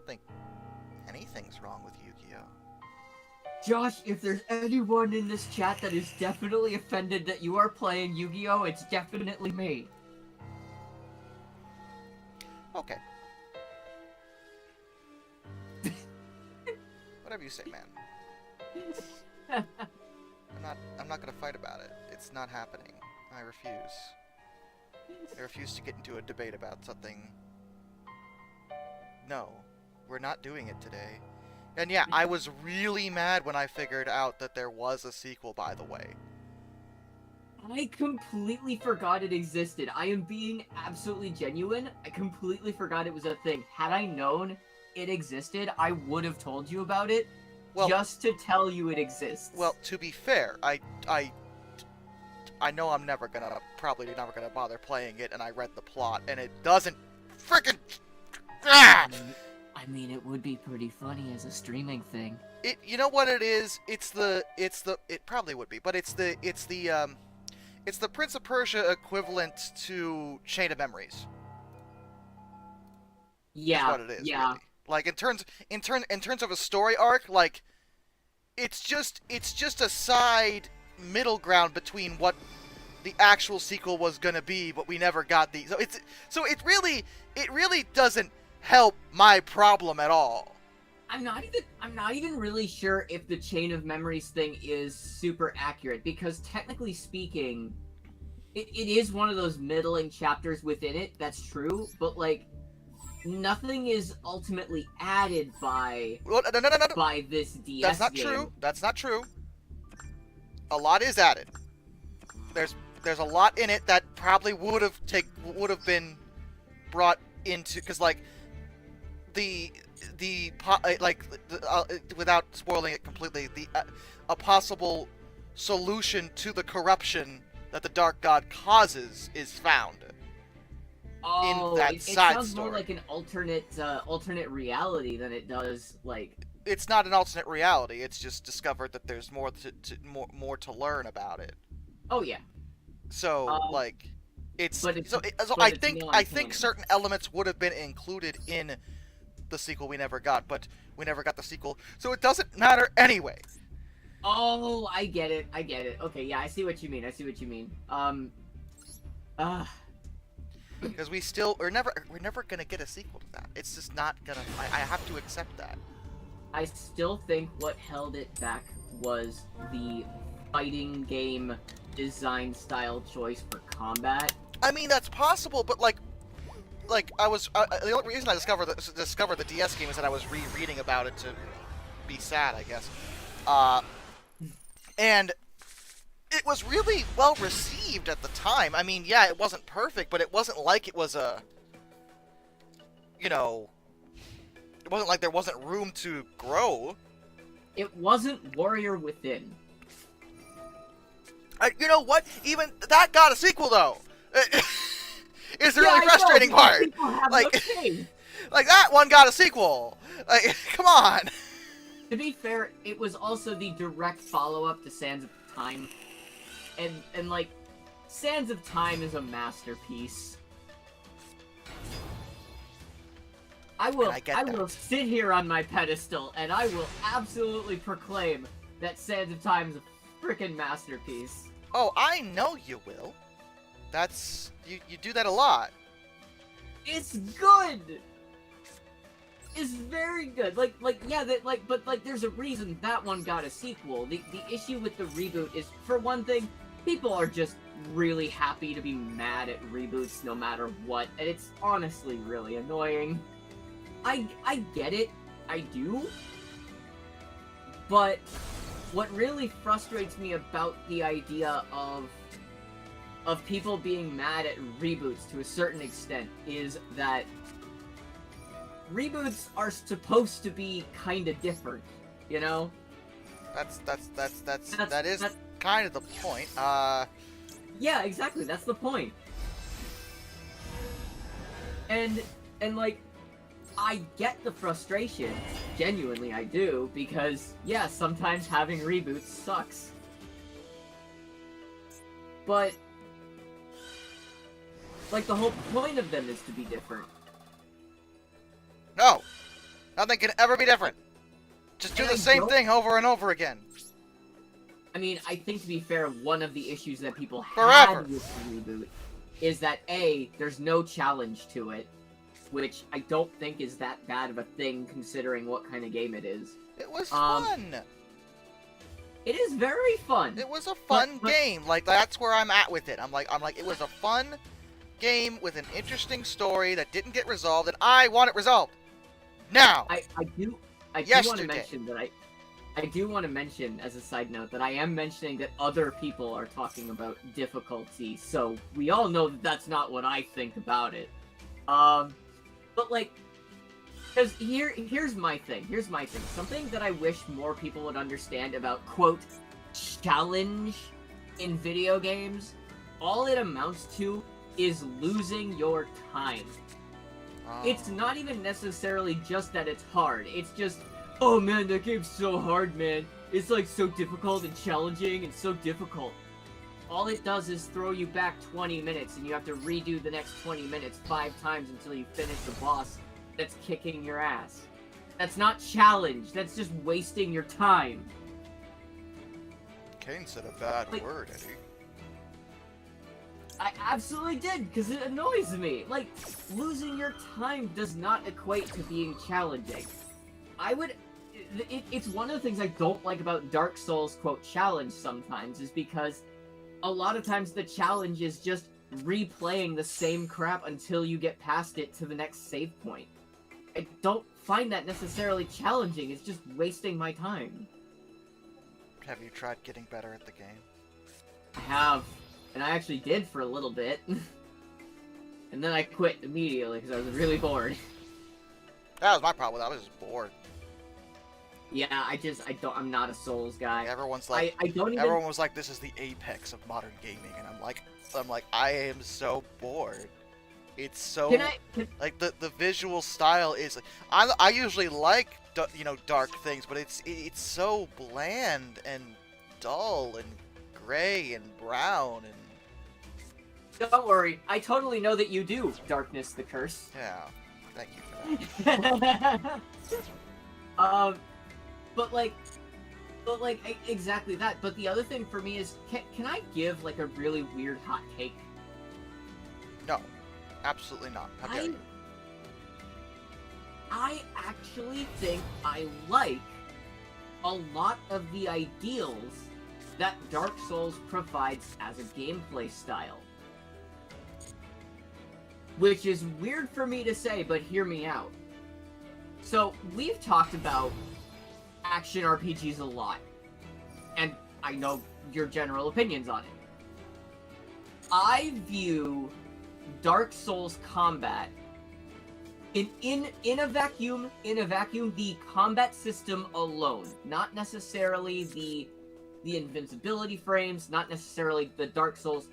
don't think anything's wrong with Yu-Gi-Oh. Josh, if there's anyone in this chat that is definitely offended that you are playing Yu-Gi-Oh, it's definitely me. Okay. Whatever you say, man. I'm not gonna fight about it. It's not happening. I refuse. I refuse to get into a debate about something. No, we're not doing it today. And yeah, I was really mad when I figured out that there was a sequel, by the way. I completely forgot it existed. I am being absolutely genuine. I completely forgot it was a thing. Had I known it existed, I would have told you about it, Well, just to tell you it exists. well, to be fair, I know I'm probably never gonna bother playing it, and I read the plot, and it doesn't freaking. I mean, it would be pretty funny as a streaming thing. You know what it is? It probably would be, but it's the Prince of Persia equivalent to Chain of Memories. Yeah, Is what it is. yeah. Really. Like in terms of a story arc, like it's just a side middle ground between what the actual sequel was gonna be, but we never got the. So it really doesn't help my problem at all. I'm not even really sure if the Chain of Memories thing is super accurate, because technically speaking, it is one of those middling chapters within it, that's true, but like nothing is ultimately added by by this DS That's not game. true. That's not true. A lot is added. There's a lot in it that probably would have been brought into, because like without spoiling it completely, a possible solution to the corruption that the Dark God causes is found. Oh, in that it side sounds story. more like an alternate reality than it does like. It's not an alternate reality. It's just discovered that there's more to learn about it. Oh yeah. So like, it's but it's, so, so but I it's think certain elements would have been included in the sequel we never got, but we never got the sequel, so it doesn't matter anyway. Oh, I get it. Okay, yeah, I see what you mean. Because we're never gonna get a sequel to that. It's just not gonna. I have to accept that. I still think what held it back was the fighting game design style choice for combat. I mean, that's possible, but like the only reason I discovered the DS game is that I was rereading about it to be sad, I guess. And it was really well received at the time. I mean, yeah, it wasn't perfect, but it wasn't like it was a, it wasn't like there wasn't room to grow. It wasn't Warrior Within. You know what? Even that got a sequel, though. It's the really frustrating part. Like, like that one got a sequel. Like, come on. To be fair, it was also the direct follow-up to Sands of Time. And like, Sands of Time is a masterpiece. I will sit here on my pedestal, and I will absolutely proclaim that Sands of Time is a freaking masterpiece. Oh, I know you will. That's you do that a lot. It's good. It's very good. But there's a reason that one got a sequel. The issue with the reboot is, for one thing, people are just really happy to be mad at reboots no matter what, and it's honestly really annoying. I get it. I do. But what really frustrates me about the idea of people being mad at reboots to a certain extent is that reboots are supposed to be kind of different, you know? That is kind of the point. Yeah, exactly. That's the point. And like, I get the frustration. Genuinely, I do, because yeah, sometimes having reboots sucks. But like, the whole point of them is to be different. No. Nothing can ever be different. Just do And the I same don't- thing over and over again. I mean, I think to be fair, one of the issues that people Forever. had with the reboot is that A, there's no challenge to it, which I don't think is that bad of a thing considering what kind of game it is. It was Um, fun. It is very fun. It was a fun but- game. Like, that's where I'm at with it. I'm like, it was a fun game with an interesting story that didn't get resolved, and I want it resolved. Now. I do want to Yesterday. mention that I do want to mention as a side note that I am mentioning that other people are talking about difficulty, so we all know that that's not what I think about it. But like, because here's my thing. Something that I wish more people would understand about quote challenge in video games. All it amounts to is losing your time. It's not even necessarily just that it's hard. It's just, oh man, that game's so hard, man. It's like so difficult and challenging and so difficult. All it does is throw you back 20 minutes and you have to redo the next 20 minutes 5 times until you finish the boss that's kicking your ass. That's not challenge. That's just wasting your time. Kane said a bad Like- word, Eddie. I absolutely did, because it annoys me. Like, losing your time does not equate to being challenging. It's one of the things I don't like about Dark Souls, quote, challenge sometimes, is because a lot of times the challenge is just replaying the same crap until you get past it to the next save point. I don't find that necessarily challenging, it's just wasting my time. Have you tried getting better at the game? I have. And I actually did for a little bit. And then I quit immediately because I was really bored. That was my problem with it. I was just bored. Yeah, I'm not a Souls guy. Everyone's like, I don't even... everyone was like, this is the apex of modern gaming, and I'm like, I am so bored. It's so like the visual style is. I usually like dark things, but it's so bland and dull and gray and brown and. Don't worry, I totally know that you do, Darkness the Curse. Yeah, thank you for that. Exactly that. But the other thing for me is, can I give, like, a really weird hot take? No, absolutely not. How dare you? I actually think I like a lot of the ideals that Dark Souls provides as a gameplay style. Which is weird for me to say, but hear me out. So, we've talked about action RPGs a lot, and I know your general opinions on it. I view Dark Souls combat in a vacuum, the combat system alone, not necessarily the invincibility frames, not necessarily the Dark Souls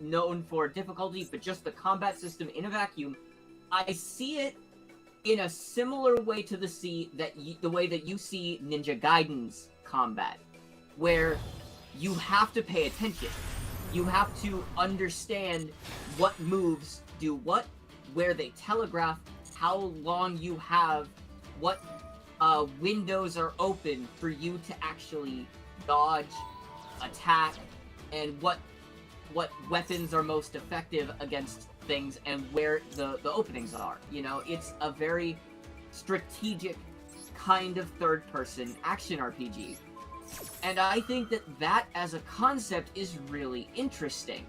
known for difficulty, but just the combat system in a vacuum. I see it in a similar way to the way that you see Ninja Gaiden's combat, where you have to pay attention. You have to understand what moves do what, where they telegraph, how long you have, what windows are open for you to actually dodge, attack, and what weapons are most effective against things and where the openings are. You know, it's a very strategic kind of third-person action RPG. And I think that as a concept is really interesting.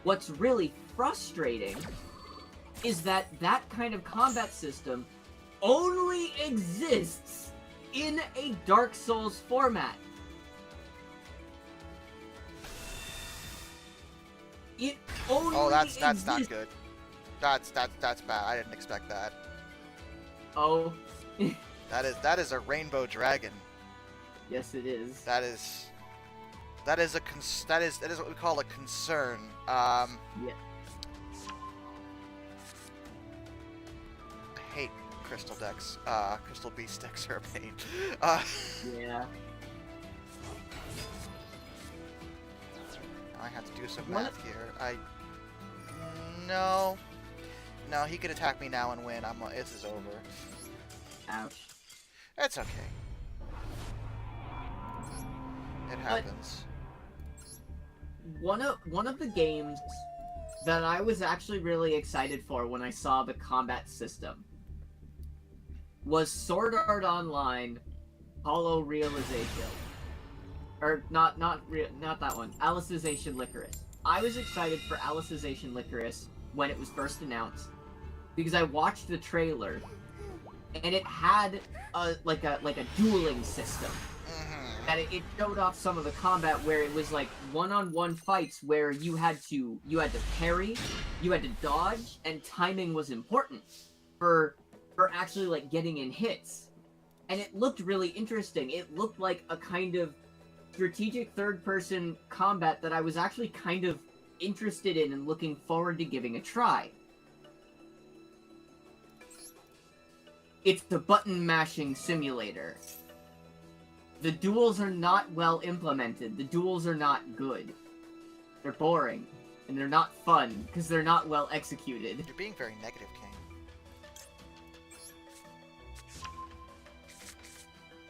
What's really frustrating is that kind of combat system only exists in a Dark Souls format. It only that's not exists- good. That's bad. I didn't expect that. Oh. That is a rainbow dragon. Yes, it is. That is what we call a concern. Yeah. I hate crystal decks. Crystal beast decks are a pain. Yeah. I have to do some math here. No, he could attack me now and win. This is over. Ouch. That's okay. It happens. One of the games that I was actually really excited for when I saw the combat system was Sword Art Online Hollow Realization. Or not that one. Alicization Lycoris. I was excited for Alicization Lycoris when it was first announced because I watched the trailer and it had a dueling system. That it showed off some of the combat where it was like one-on-one fights where you had to parry, you had to dodge, and timing was important for actually like getting in hits. And it looked really interesting. It looked like a kind of strategic third-person combat that I was actually kind of interested in and looking forward to giving a try. It's the button-mashing simulator. The duels are not well implemented. The duels are not good. They're boring. And they're not fun, because they're not well executed. You're being very negative, King.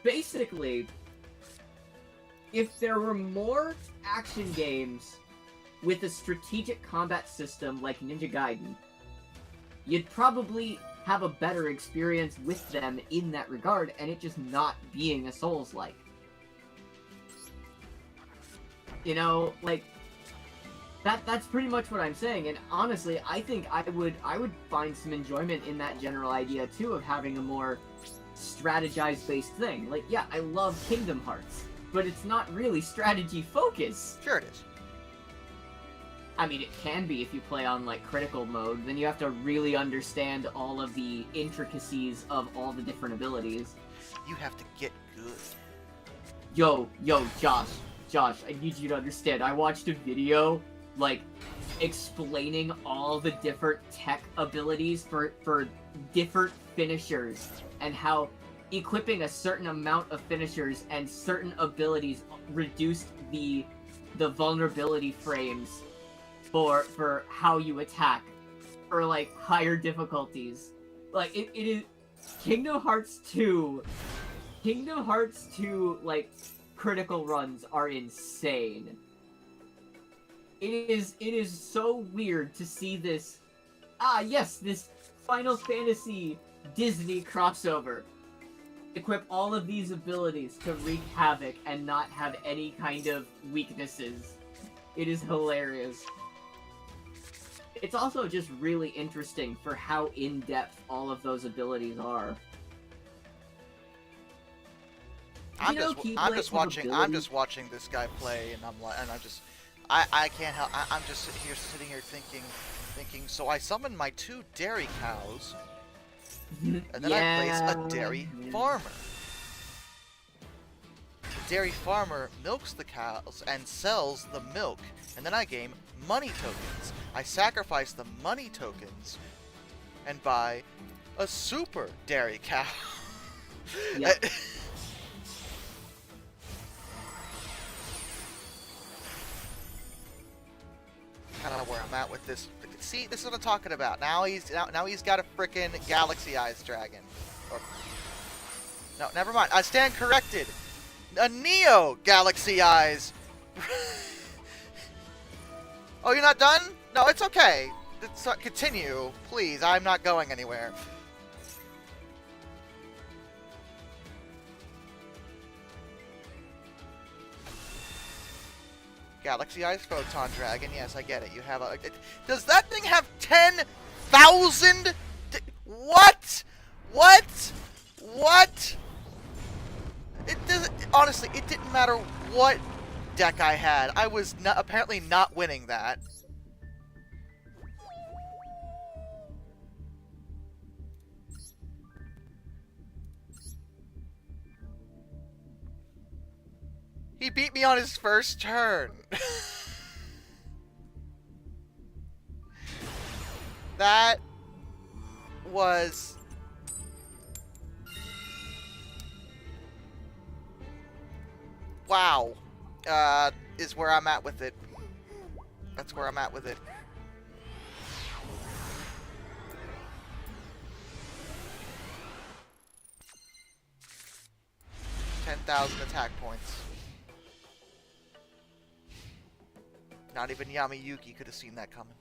Basically, if there were more action games with a strategic combat system like Ninja Gaiden, you'd probably have a better experience with them in that regard, and it just not being a Souls-like. You know, like, that's pretty much what I'm saying, and honestly, I think I would find some enjoyment in that general idea, too, of having a more strategized-based thing. Like, yeah, I love Kingdom Hearts, but it's not really strategy-focused. Sure it is. I mean, it can be if you play on, like, critical mode. Then you have to really understand all of the intricacies of all the different abilities. You have to get good. Yo, Josh, I need you to understand. I watched a video, like, explaining all the different tech abilities for different finishers, and how equipping a certain amount of finishers and certain abilities reduced the vulnerability frames for how you attack, for like higher difficulties. Like it is Kingdom Hearts 2 like critical runs are insane. It is so weird to see this this Final Fantasy Disney crossover. Equip all of these abilities to wreak havoc and not have any kind of weaknesses. It is hilarious. It's also just really interesting for how in-depth all of those abilities are. I'm just watching this guy play, and I can't help. I'm just sitting here thinking. So I summon my 2 dairy cows, and then I place a dairy farmer. The dairy farmer milks the cows and sells the milk, and then I gain money tokens. I sacrifice the money tokens and buy a super dairy cow. Yep. Kind of where I'm at with this. See, this is what I'm talking about. Now he's got a frickin' Galaxy Eyes dragon. Or, no, never mind. I stand corrected. A Neo Galaxy Eyes. Oh, you're not done? No, it's okay. Continue, please. I'm not going anywhere. Galaxy Eyes Photon Dragon. Yes, I get it. You have a... does that thing have 10,000? What? What? What? It doesn't... honestly, it didn't matter what deck I had. I was apparently not winning that. He beat me on his first turn. That was... wow. Is where I'm at with it. That's where I'm at with it. 15,000 attack points. Not even Yamayuki could have seen that coming.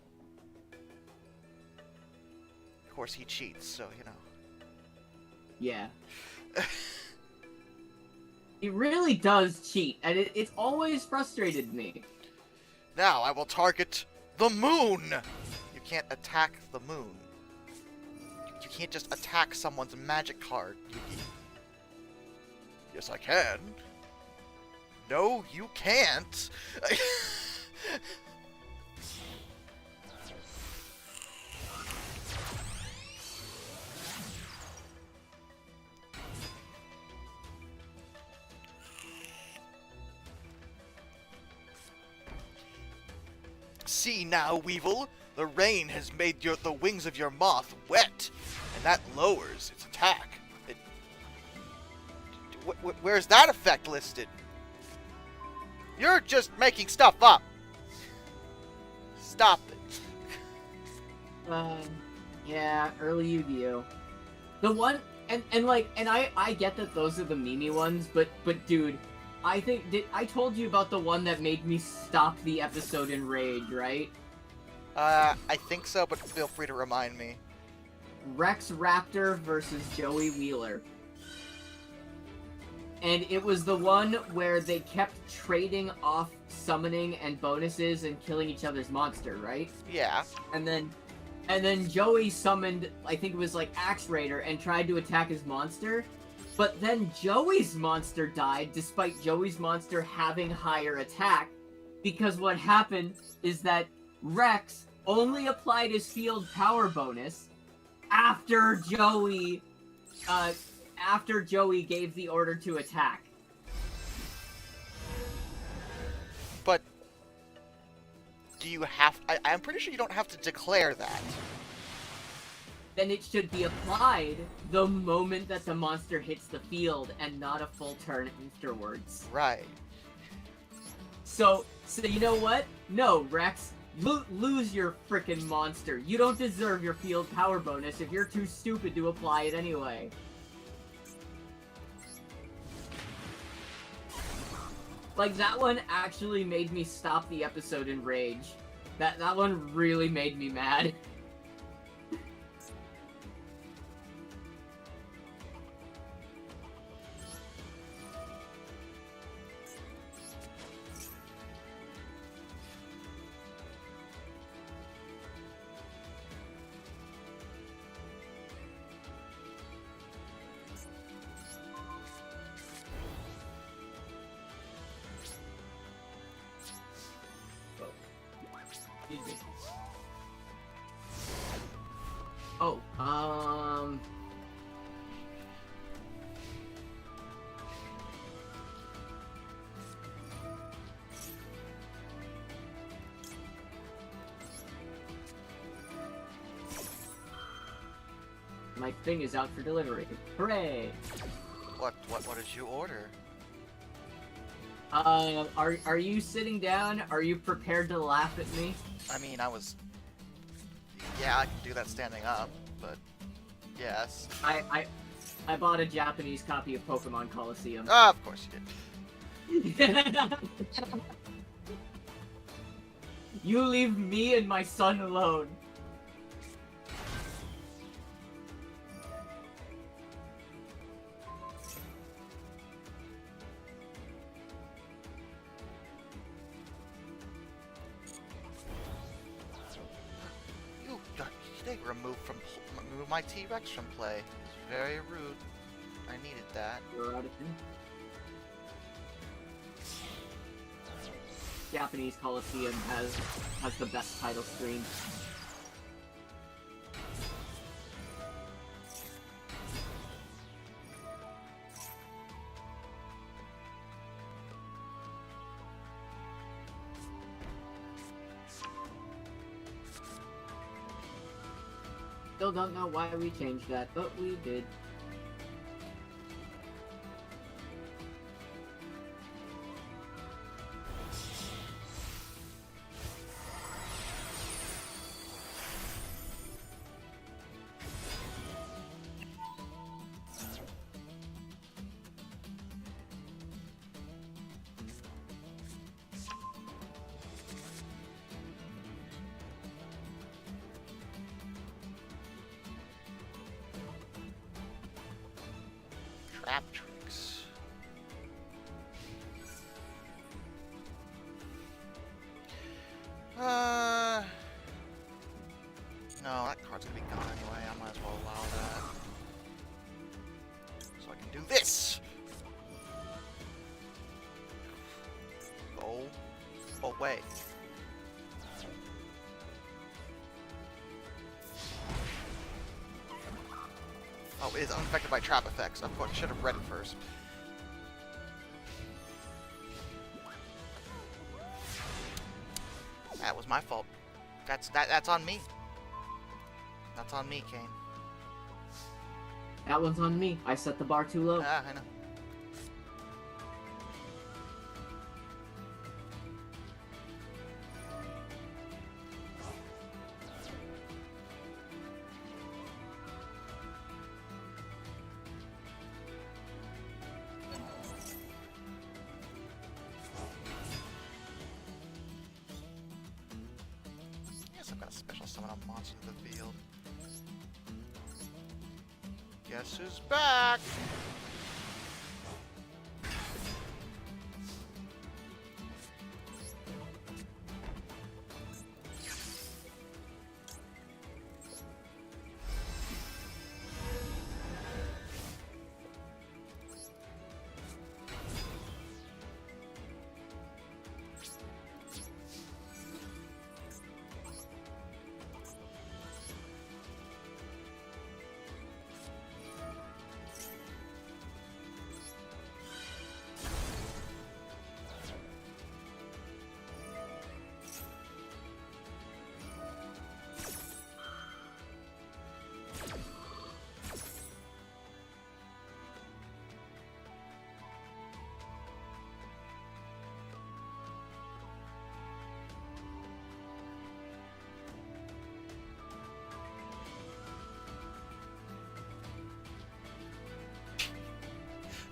Of course, he cheats, so, you know. Yeah. He really does cheat, and it's always frustrated me. Now I will target the moon! You can't attack the moon. You can't just attack someone's magic card, Yuki. Yes, I can. No, you can't. See now, Weevil, the rain has made the wings of your moth wet, and that lowers its attack. Where's that effect listed? You're just making stuff up. Stop it. Yeah, early Yu-Gi-Oh. The one, and I get that those are the meme ones, but dude, I think, I told you about the one that made me stop the episode in rage, right? I think so, but feel free to remind me. Rex Raptor versus Joey Wheeler. And it was the one where they kept trading off summoning and bonuses and killing each other's monster, right? Yeah. And then Joey summoned, I think it was like Axe Raider, and tried to attack his monster. But then Joey's monster died, despite Joey's monster having higher attack. Because what happened is that Rex only applied his field power bonus after Joey gave the order to attack. But do you have... I'm pretty sure you don't have to declare that. Then it should be applied the moment that the monster hits the field and not a full turn afterwards. Right. So you know what? No, Rex, lose your frickin' monster. You don't deserve your field power bonus if you're too stupid to apply it anyway. Like, that one actually made me stop the episode in rage. That one really made me mad. Oh, my thing is out for delivery. Hooray! What did you order? Are you sitting down? Are you prepared to laugh at me? I mean, yeah, I can do that standing up, but yes. I bought a Japanese copy of Pokemon Coliseum. Ah, of course you did. You leave me and my son alone. Remove my T-Rex from play. It's very rude. I needed that. You're out of here. Japanese Coliseum has the best title screen. Still don't know why we changed that, but we did. trap tricks. No, that card's gonna be gone anyway. I might as well allow that. So I can do this! Go away. Oh, it is unaffected by trap effects. I should have read it first. That was my fault. That's on me. That's on me, Kane. That one's on me. I set the bar too low. Ah, I know. Yes, I've got a special summon a monster to the field. Guess who's back?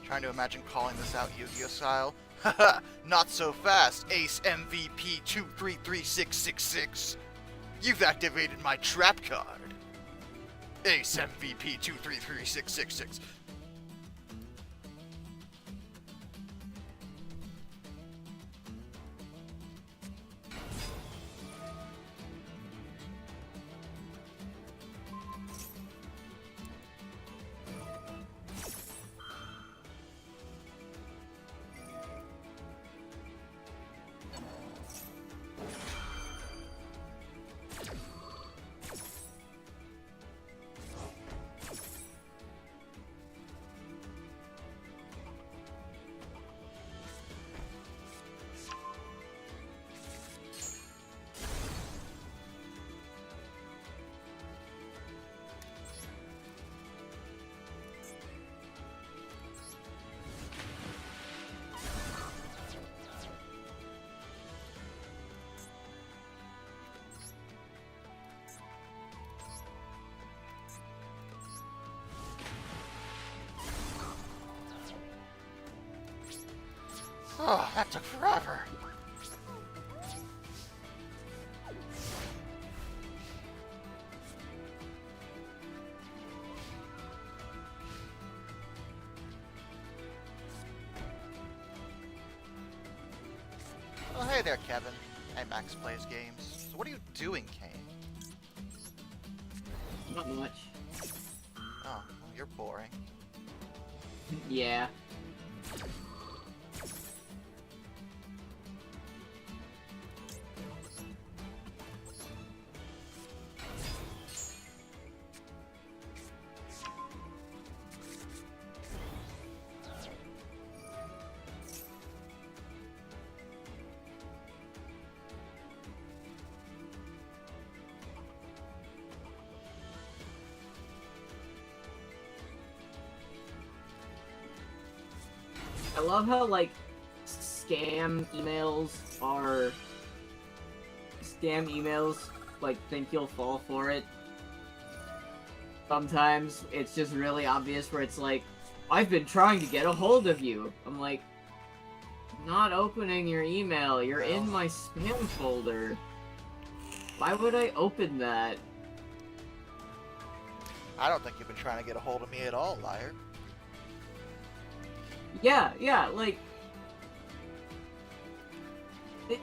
Trying to imagine calling this out Yu-Gi-Oh style. Haha, not so fast, Ace MVP 233666. You've activated my trap card. Ace MVP 233666. Oh, that took forever. Oh, hey there, Kevin. Hey, Max plays games. So what are you doing, Kane? Not much. Oh, well, you're boring. Yeah. I love how, like, scam emails, like, think you'll fall for it. Sometimes it's just really obvious where it's like, I've been trying to get a hold of you. I'm like, not opening your email, you're in my spam folder. Why would I open that? I don't think you've been trying to get a hold of me at all, liar. Yeah, like... It...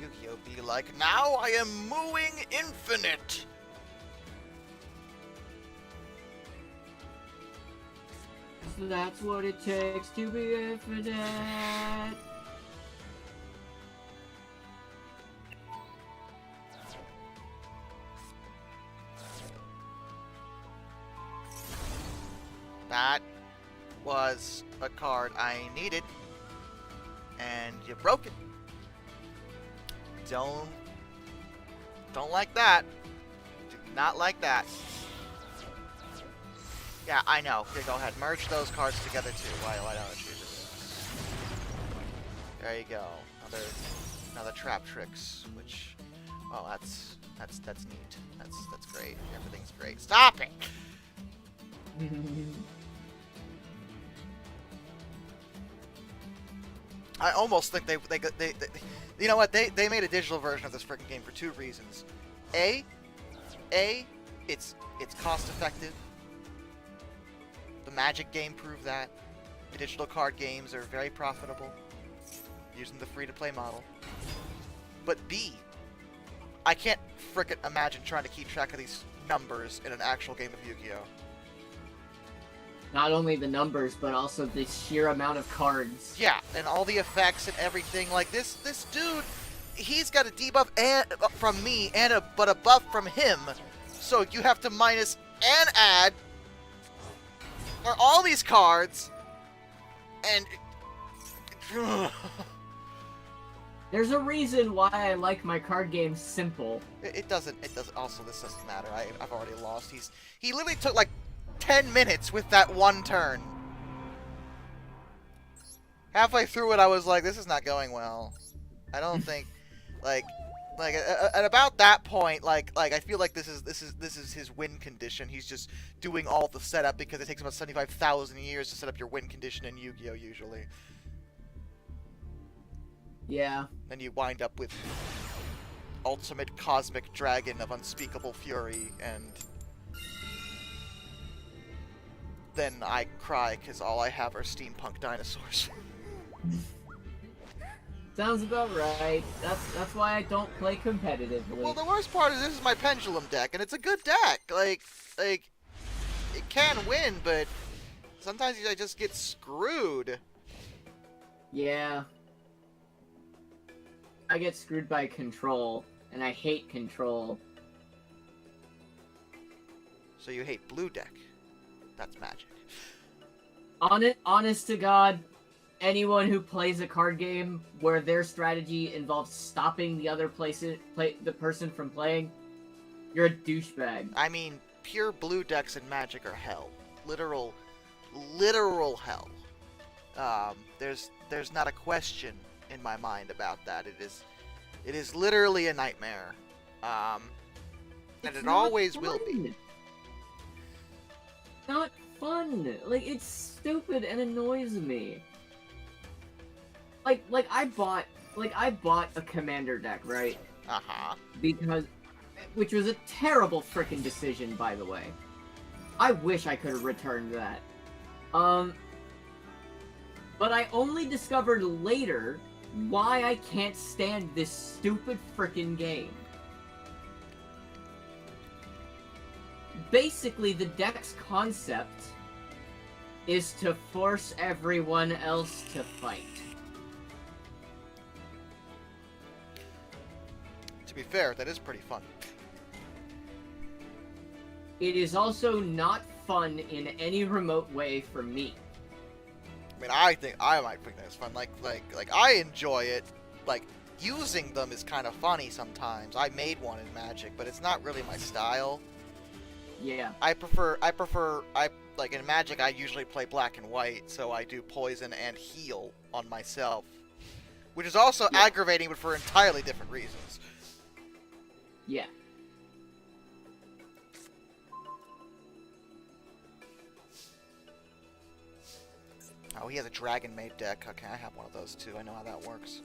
Yu-Gi-Oh! Be like, now I am mooing infinite! So that's what it takes to be infinite. That was a card I needed, and you broke it. Don't like that. Do not like that. Yeah, I know. Here, go ahead. Merge those cards together too. Why don't you just... There you go. Another trap tricks, which... Oh, that's neat. That's great. Everything's great. Stop it! I almost think they you know what, they made a digital version of this freaking game for two reasons. A, it's cost effective. The Magic game proved that. The digital card games are very profitable using the free-to-play model. But B, I can't frickin' imagine trying to keep track of these numbers in an actual game of Yu-Gi-Oh! Not only the numbers, but also the sheer amount of cards. Yeah, and all the effects and everything. Like, this dude, he's got a debuff and from me, and a buff from him. So you have to minus and add for all these cards. And... There's a reason why I like my card games simple. It doesn't, also, this doesn't matter. I've already lost. He literally took, like, 10 minutes with that one turn. Halfway through it, I was like, this is not going well. I don't think, like at about that point, like I feel like this is his win condition. He's just doing all the setup because it takes about 75,000 years to set up your win condition in Yu-Gi-Oh! Usually. Yeah. Then you wind up with Ultimate Cosmic Dragon of Unspeakable Fury, and then I cry because all I have are steampunk dinosaurs. Sounds about right. That's why I don't play competitively. Well, the worst part is this is my Pendulum deck, and it's a good deck. Like it can win, but sometimes I just get screwed. Yeah. I get screwed by control, and I hate control. So you hate blue deck. That's magic. Honest to God, anyone who plays a card game where their strategy involves stopping the other the person from playing, you're a douchebag. I mean, pure blue decks in Magic are hell. Literal hell. There's not a question in my mind about that. It is literally a nightmare. And it always will be. Not fun. Like, it's stupid and annoys me. Like I bought a commander deck, right? Uh-huh. Which was a terrible frickin' decision, by the way. I wish I could have returned that. But I only discovered later why I can't stand this stupid frickin' game. Basically, the deck's concept is to force everyone else to fight. To be fair, that is pretty fun. It is also not fun in any remote way for me. I mean, I think I might think that's fun. Like I enjoy it. Like, using them is kind of funny sometimes. I made one in Magic, but it's not really my style. Yeah. I like in Magic, I usually play black and white, so I do poison and heal on myself, which is also aggravating, but for entirely different reasons. Yeah. Oh, he has a Dragon Maid deck. Okay, I have one of those too. I know how that works.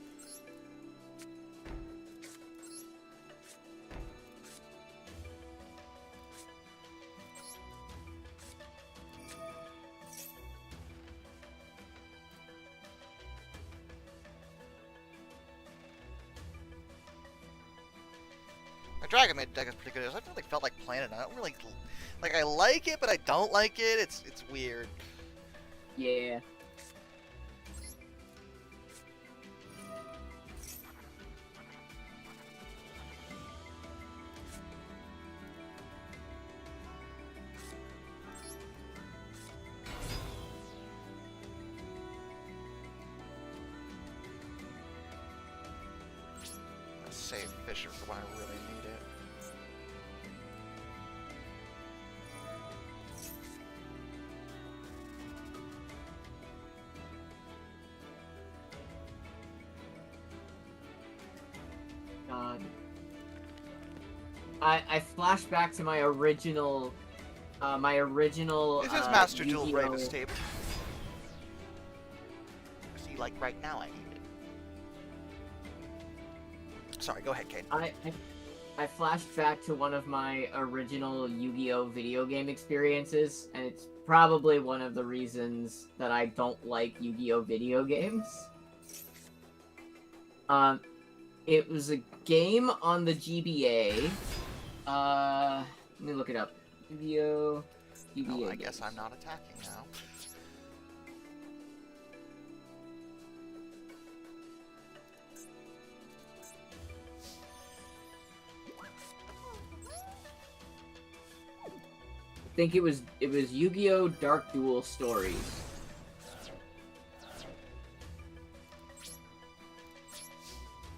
My Dragon Maid deck is pretty good. I don't really felt like playing it. I don't really like. I like it, but I don't like it. It's weird. Yeah. Let's save Fisher for when I really need it. God. I flash back to my original. This is Master Duel Yu-Gi-Oh! Bravest table. See, like right now, I need it. Sorry, go ahead, Kate. I flashed back to one of my original Yu-Gi-Oh! Video game experiences, and it's probably one of the reasons that I don't like Yu-Gi-Oh! Video games. It was a game on the GBA. Let me look it up. Yu-Gi-Oh! GBA. Oh, I guess I'm not attacking now. I think it was Yu-Gi-Oh! Dark Duel Stories.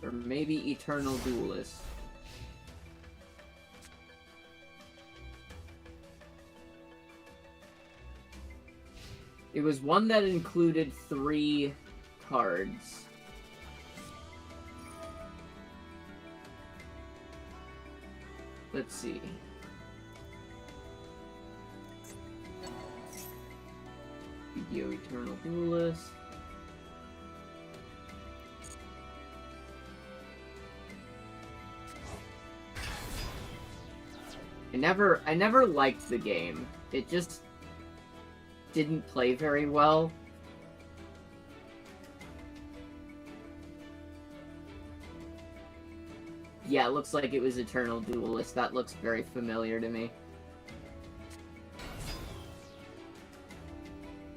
Or maybe Eternal Duelist. It was one that included 3 cards. Let's see. Yu-Gi-Oh! Eternal Duelist. I never liked the game. It just didn't play very well. Yeah, it looks like it was Eternal Duelist. That looks very familiar to me.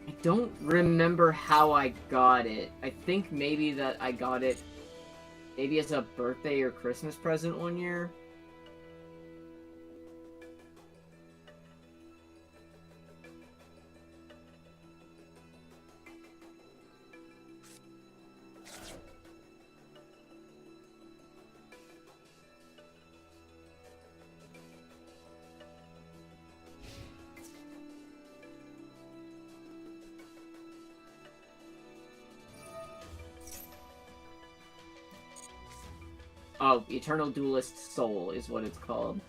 I don't remember how I got it. I think maybe that I got it maybe as a birthday or Christmas present one year. Oh, Eternal Duelist Soul is what it's called.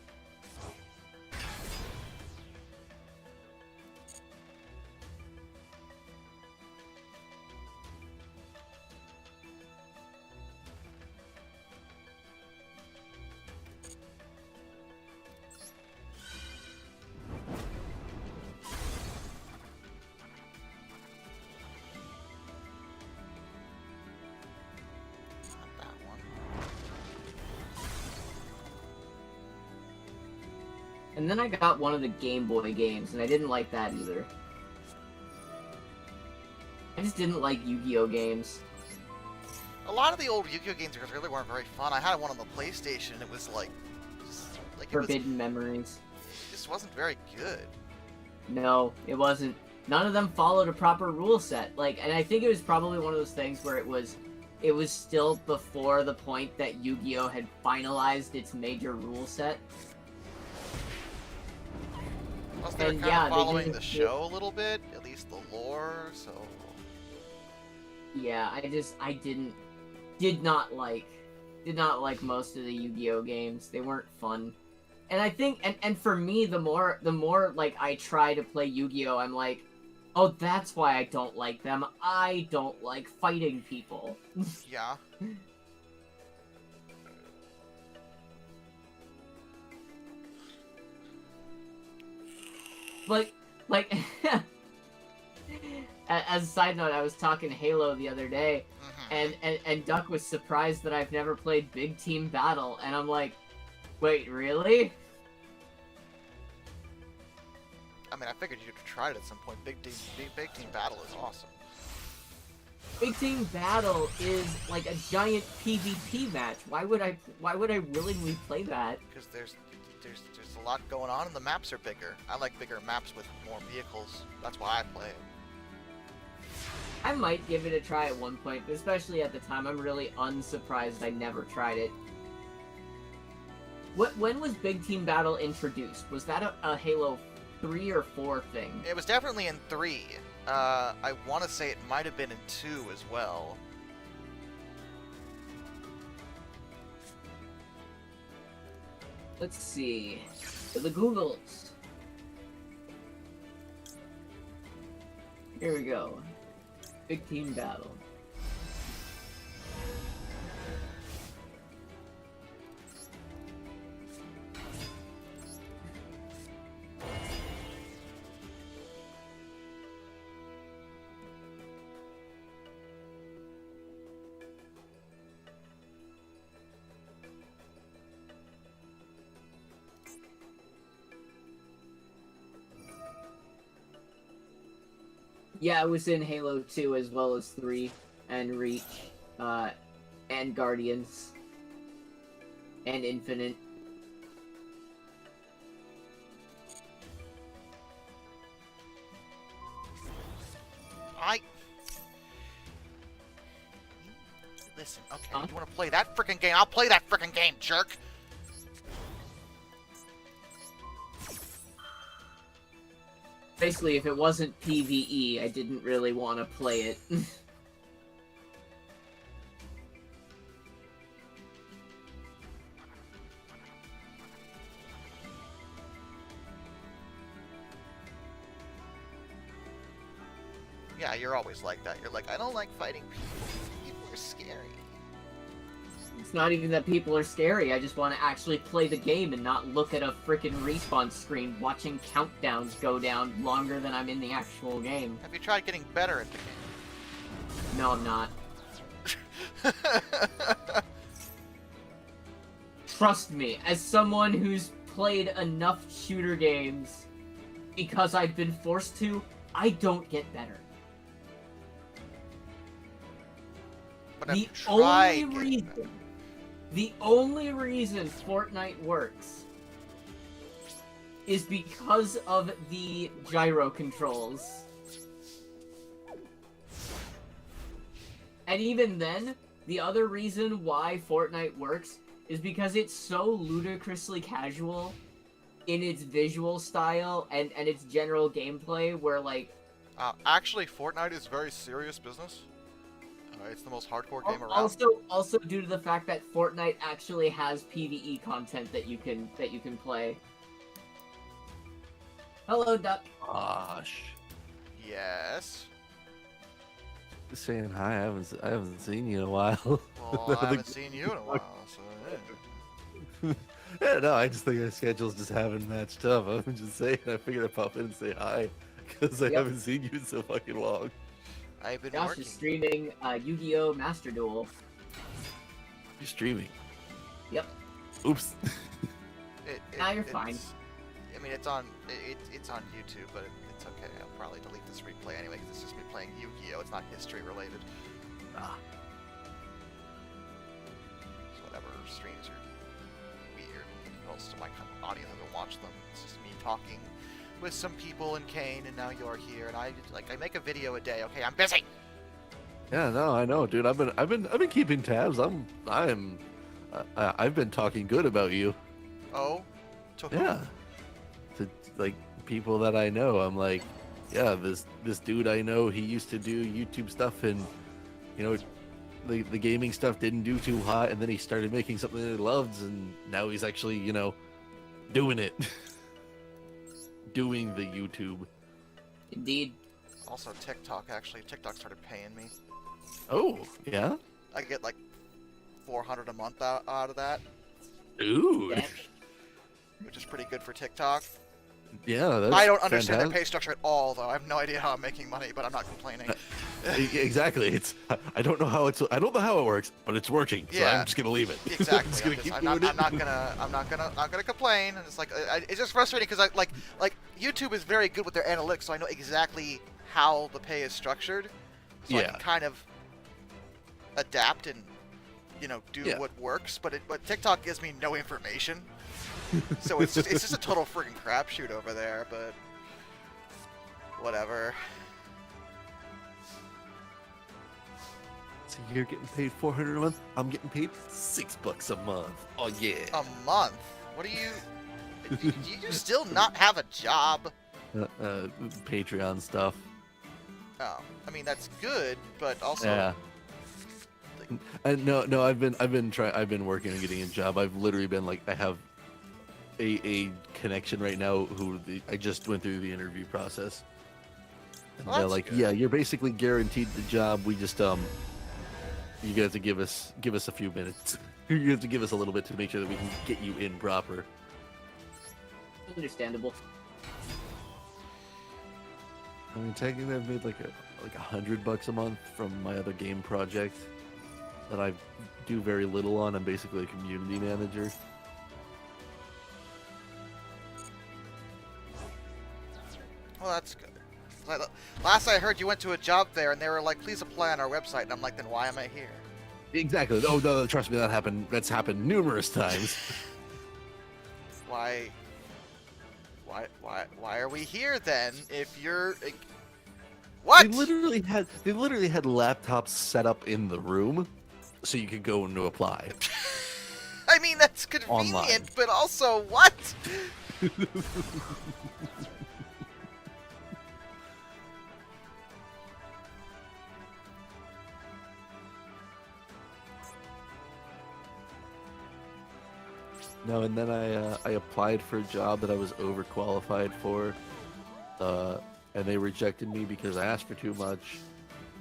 And then I got one of the Game Boy games, and I didn't like that either. I just didn't like Yu-Gi-Oh! Games. A lot of the old Yu-Gi-Oh! Games really weren't very fun. I had one on the PlayStation, and it was like... Forbidden Memories. It just wasn't very good. No, it wasn't. None of them followed a proper rule set. Like, and I think it was probably one of those things where it was still before the point that Yu-Gi-Oh had finalized its major rule set. Plus, they were And kind yeah, of they following didn't. the show a little bit, at least the lore. So Yeah, I did not like most of the Yu-Gi-Oh games. They weren't fun. And I think and for me the more like I try to play Yu-Gi-Oh, I'm like, "Oh, that's why I don't like them. I don't like fighting people." yeah. like as a side note, I was talking Halo the other day, Hmm. and Duck was surprised that I've never played Big Team Battle, and I'm like, "Wait, really?" I mean, I figured you'd try it at some point. Big team battle is awesome. Big Team Battle is like a giant PvP match. Why would I willingly play that? Because there's a lot going on, and the maps are bigger. I like bigger maps with more vehicles. That's why I play it. I might give it a try at one point, but especially at the time, I'm really unsurprised I never tried it. When was Big Team Battle introduced? Was that a Halo 3 or 4 thing? It was definitely in 3. I want to say it might have been in 2 as well. Let's see. The Googles. Here we go. Big Team Battle. Yeah, it was in Halo 2 as well as 3 and Reach, and Guardians, and Infinite. Listen, okay, Huh? you want to play that frickin' game? I'll play that frickin' game, jerk! Basically, if it wasn't PvE, I didn't really want to play it. Yeah, you're always like that. You're like, I don't like fighting people. People are scary. It's not even that people are scary, I just want to actually play the game and not look at a freaking respawn screen watching countdowns go down longer than I'm in the actual game. Have you tried getting better at the game? No, I'm not. Trust me, as someone who's played enough shooter games because I've been forced to, I don't get better. But The I've tried only getting reason, better. the only reason Fortnite works is because of the gyro controls. And even then, the other reason why Fortnite works is because it's so ludicrously casual in its visual style and its general gameplay, where, like... Actually, Fortnite is very serious business. It's the most hardcore game around. Also due to the fact that Fortnite actually has PvE content that you can play. Hello, Duck. Gosh. Yes. Just saying hi. I haven't seen you in a while. Well, I haven't seen you in a while, so yeah. Yeah, no, I just think our schedules just haven't matched up. I'm just saying. I figured I'd pop in and say hi because I Yep. haven't seen you in so fucking long. I've been Josh working. is streaming Yu-Gi-Oh! Master Duel. You're streaming. Yep. Oops. Now you're fine. I mean, it's on YouTube, but it's okay. I'll probably delete this replay anyway because it's just me playing Yu-Gi-Oh! It's not history related. Ah. So whatever streams are weird. Most of my audience doesn't watch them. It's just me talking with some people in Kane, and now you're here, and I make a video a day. Okay, I'm busy. Yeah, no, I know, dude. I've been keeping tabs. I've been talking good about you. Oh, to who? Yeah, to like people that I know. I'm like, yeah, this dude I know. He used to do YouTube stuff, and you know, the gaming stuff didn't do too hot, and then he started making something that he loves, and now he's actually, you know, doing it, doing the YouTube. Indeed. Also TikTok. Actually, TikTok started paying me. Oh, yeah. I get like 400 a month out of that, Dude. which is pretty good for TikTok. Yeah, that's I don't understand their fantastic. pay structure at all, though. I have no idea how I'm making money, but I'm not complaining. Exactly. I don't know how it works, but it's working. So Yeah. I'm just gonna leave it. Exactly. keep I'm doing it. not gonna complain. And it's like it's just frustrating because like YouTube is very good with their analytics, so I know exactly how the pay is structured. So I Yeah. can kind of adapt and do Yeah. what works. But TikTok gives me no information, so it's just a total freaking crapshoot over there. But whatever. So you're getting paid $400 a month. I'm getting paid $6 a month. Oh yeah. A month? What do you? Do you still not have a job? Patreon stuff. Oh, I mean that's good, but also Yeah. No, I've been working on getting a job. I've literally been like, I have a connection right now I just went through the interview process. And Well, they're that's like, good. yeah, you're basically guaranteed the job. We just you have to give us a few minutes. You have to give us a little bit to make sure that we can get you in proper. Understandable. I mean, technically, I've made like $100 a month from my other game project that I do very little on. I'm basically a community manager. well, that's good. Last I heard, you went to a job fair and they were like, "Please apply on our website," and I'm like, "Then why am I here?" Exactly. Oh no, trust me, that's happened numerous times. Why are we here then? If you're what? They literally had laptops set up in the room, so you could go and apply. I mean, that's convenient, Online. but also what? No, and then I applied for a job that I was overqualified for, and they rejected me because I asked for too much.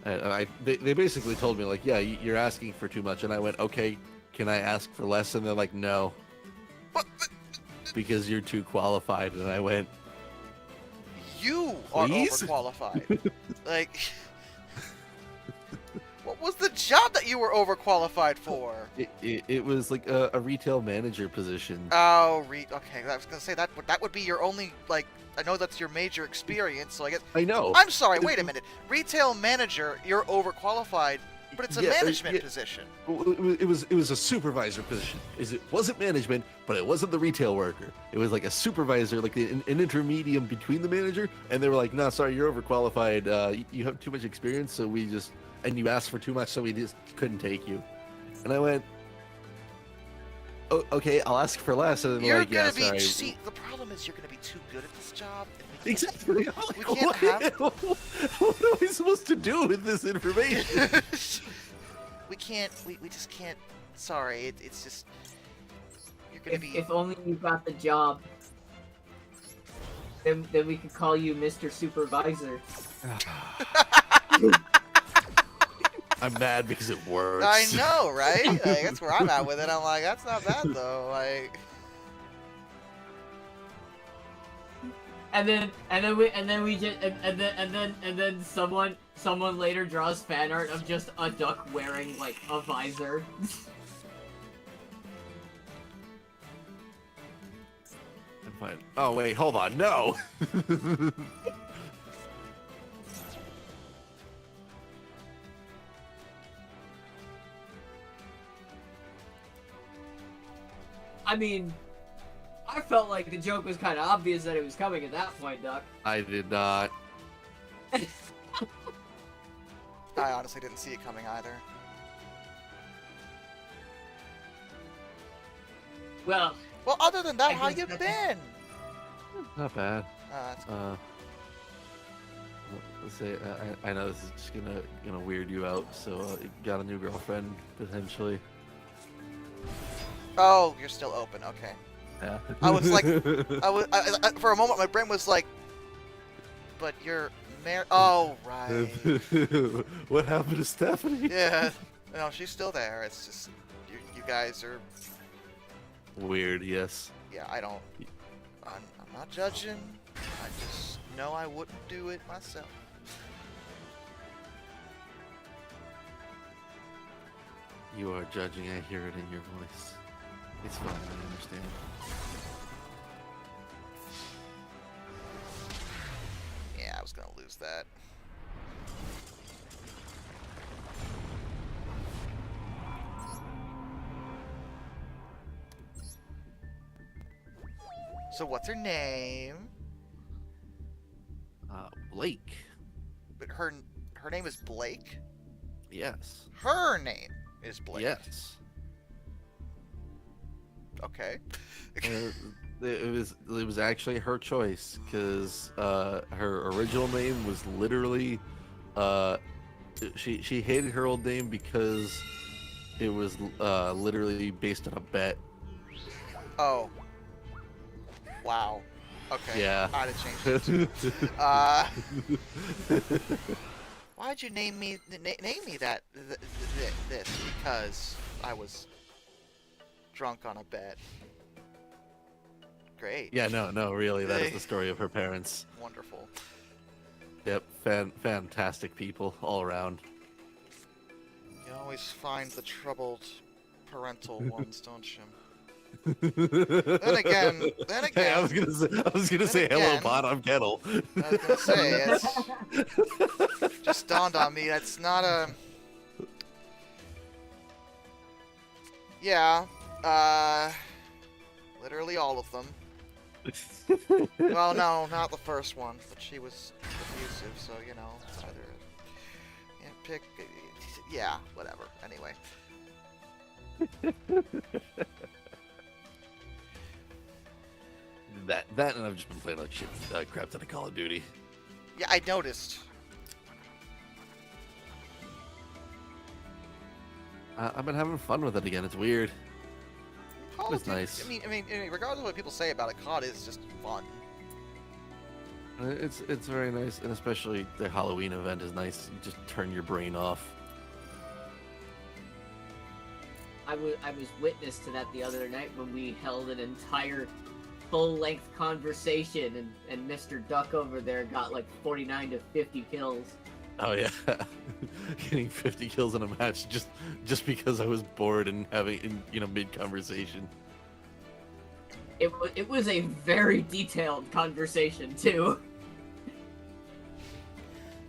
And they basically told me like, yeah, you're asking for too much, and I went, okay, can I ask for less? And they're like, no, What? because you're too qualified. And I went, You are Please? overqualified. Like, what was the job that you were overqualified for? it was like a retail manager position. Oh, okay. I was gonna say that would be your only like. I know that's your major experience, so I guess. I know. I'm sorry. Wait a minute. Retail manager, you're overqualified, but it's a Yeah, management yeah. position. It was a supervisor position. It wasn't management, but it wasn't the retail worker. It was like a supervisor, like an intermediate between the manager. And they were like, "No, sorry, you're overqualified. You have too much experience, so and you asked for too much, so we just couldn't take you." And I went, "Oh, okay, I'll ask for less." And then You're like, "Yeah, gonna be. sorry." See, the problem is you're gonna be too good at this job. and we can't- Exactly. I'm like, We can't what am I supposed to do with this information? we can't. We just can't. Sorry. It's just. You're gonna be. If only you got the job, then we could call you Mr. Supervisor. I'm mad because it works. I know, right? Like, that's where I'm at with it. I'm like, that's not bad though. Like, And then someone later draws fan art of just a duck wearing like a visor. I'm fine. Oh wait, hold on. No. I mean, I felt like the joke was kind of obvious that it was coming at that point, Duck. I did not. I honestly didn't see it coming either. Well, Well, other than that, I how guess you that's- been? Not bad. That's good. Let's say I know this is just gonna weird you out. So you got a new girlfriend potentially. Oh, you're still open. Okay. Yeah. I was like, for a moment, my brain was like, but you're married. Oh, right. What happened to Stephanie? Yeah. No, she's still there. It's just, you guys are. Weird. Yes. Yeah, I'm not judging. I just know I wouldn't do it myself. You are judging. I hear it in your voice. It's fine. I understand. Yeah, I was gonna lose that. So what's her name? Blake. But her name is Blake? Yes. Her name is Blake. Yes. Okay. It was actually her choice because her original name was literally she hated her old name because it was literally based on a bet. Oh. Wow. Okay. Yeah. I'd have changed it. Why'd you name me that this? Because I was drunk on a bet. Great. Yeah, no, really, that is the story of her parents. Wonderful. Yep, fantastic people all around. You always find the troubled parental ones, don't you? Then again, Hey, I was gonna say hello, again- pot. I'm Kettle. I was gonna say, it's just dawned on me. That's not a. Yeah. Literally all of them. Well, no, not the first one, but she was abusive, so you know, it's either. Yeah, pick. Yeah, whatever. Anyway. That and I've just been playing like shit crap ton of Call of Duty. Yeah, I noticed. I've been having fun with it again. It's weird. COD was is- nice. I mean, regardless of what people say about it, COD is just fun. It's very nice, and especially the Halloween event is nice. You just turn your brain off. I was witness to that the other night when we held an entire full-length conversation, and Mr. Duck over there got like 49 to 50 kills. Oh yeah, getting 50 kills in a match just because I was bored and having mid conversation. It was a very detailed conversation too.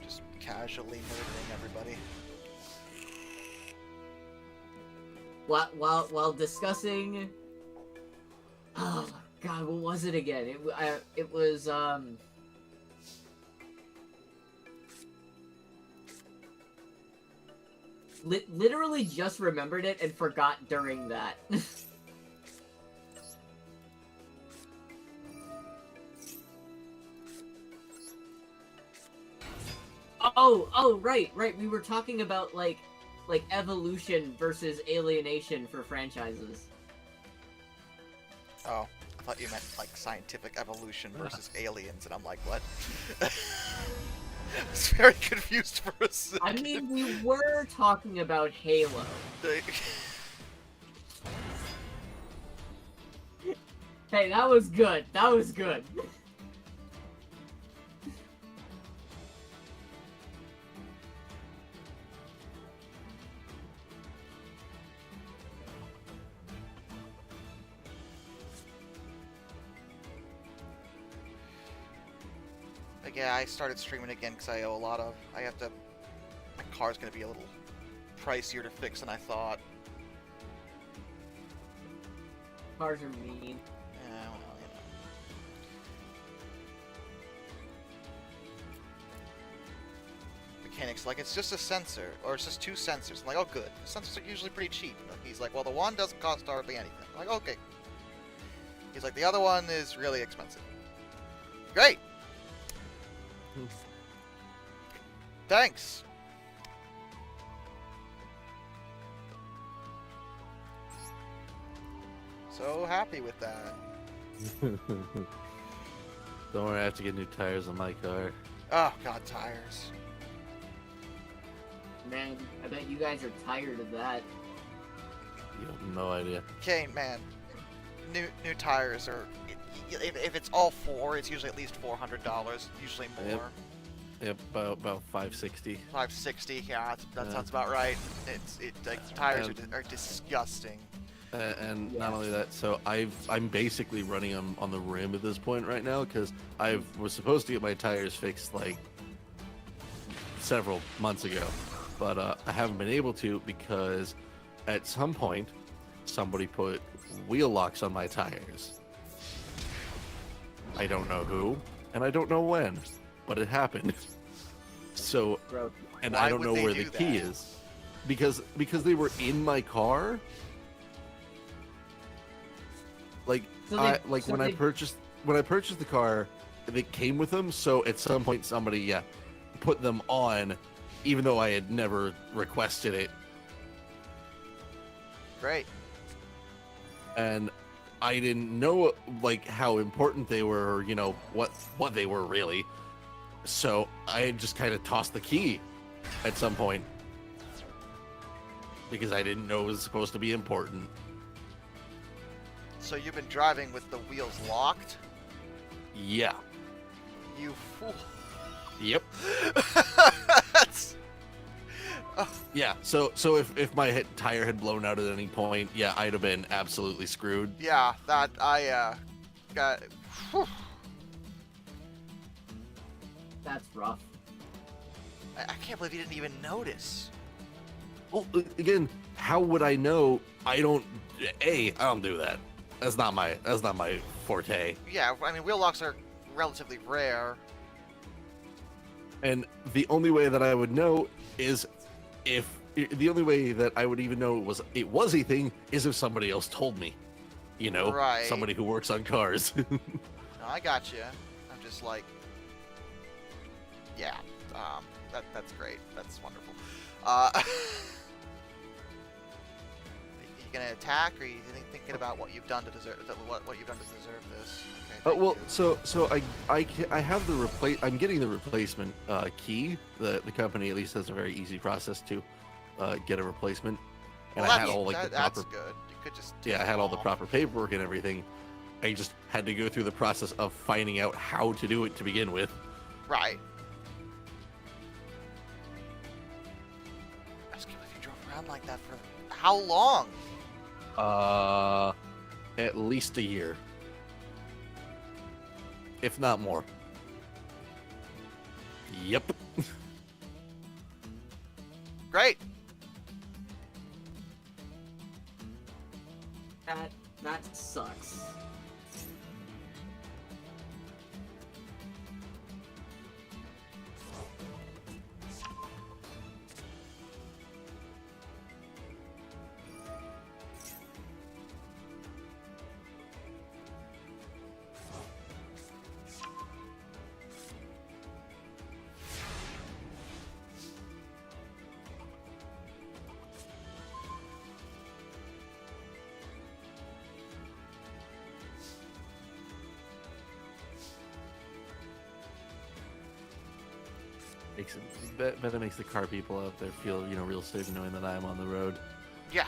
Just casually murdering everybody. While discussing, oh god, what was it again? It was literally just remembered it and forgot during that. Oh, right. We were talking about like evolution versus alienation for franchises. Oh, I thought you meant like scientific evolution versus aliens, and I'm like, what? I was very confused for a second. I mean, we were talking about Halo. Hey, that was good. That was good. Like, yeah, I started streaming again because I owe a lot of. I have to. My car's gonna be a little pricier to fix than I thought. Cars are mean. Yeah, well, mechanics. Like, it's just a sensor, or it's just 2 sensors. I'm like, oh, good. The sensors are usually pretty cheap. Like, he's like, well, the one doesn't cost hardly anything. I'm like, okay. He's like, the other one is really expensive. Great. Thanks. So happy with that. Don't worry, I have to get new tires on my car. Oh, God, tires. Man, I bet you guys are tired of that. You have no idea. Okay, man. New tires are... If it's all 4, it's usually at least $400. Usually more. Yep, about 560. 560, yeah, that sounds about right. Like, tires are disgusting. And not only that, so I'm basically running them on the rim at this point right now because I was supposed to get my tires fixed like several months ago, but I haven't been able to because at some point somebody put wheel locks on my tires. I don't know who, and I don't know when, but it happened. So, Bro, and Why I don't would know they where do the key that? is because they were in my car. Like So when I purchased the car, it came with them. So at some point, somebody put them on, even though I had never requested it, Great. and I didn't know like how important they were, or, you know what they were really. So I just kind of tossed the key at some point because I didn't know it was supposed to be important. So you've been driving with the wheels locked? Yeah. You fool. Yep. That's... Yeah, so if my tire had blown out at any point, yeah, I'd have been absolutely screwed. Yeah, that, got... Whew. That's rough. I can't believe you didn't even notice. Well, again, how would I know? I don't do that. That's not my forte. Yeah, I mean, wheel locks are relatively rare. And the only way that I would know is the only way that I would even know it was a thing is if somebody else told me. You know, Right. somebody who works on cars. No, I got you. I'm just like... Yeah, that's great. That's wonderful. You gonna attack, or are you thinking about what you've done to deserve what you've done to deserve this? Okay, thank Well, you. so I have the I'm getting the replacement key. The company at least has a very easy process to get a replacement, and Well, I had all like the that's proper good. You could just I take had them all the off. proper paperwork and everything. I just had to go through the process of finding out how to do it to begin with. Right. I just can't believe you drove around like that for how long? At least a year, if not more. Yep. Great. That sucks. Bet it makes the car people out there feel, real safe knowing that I am on the road. Yeah.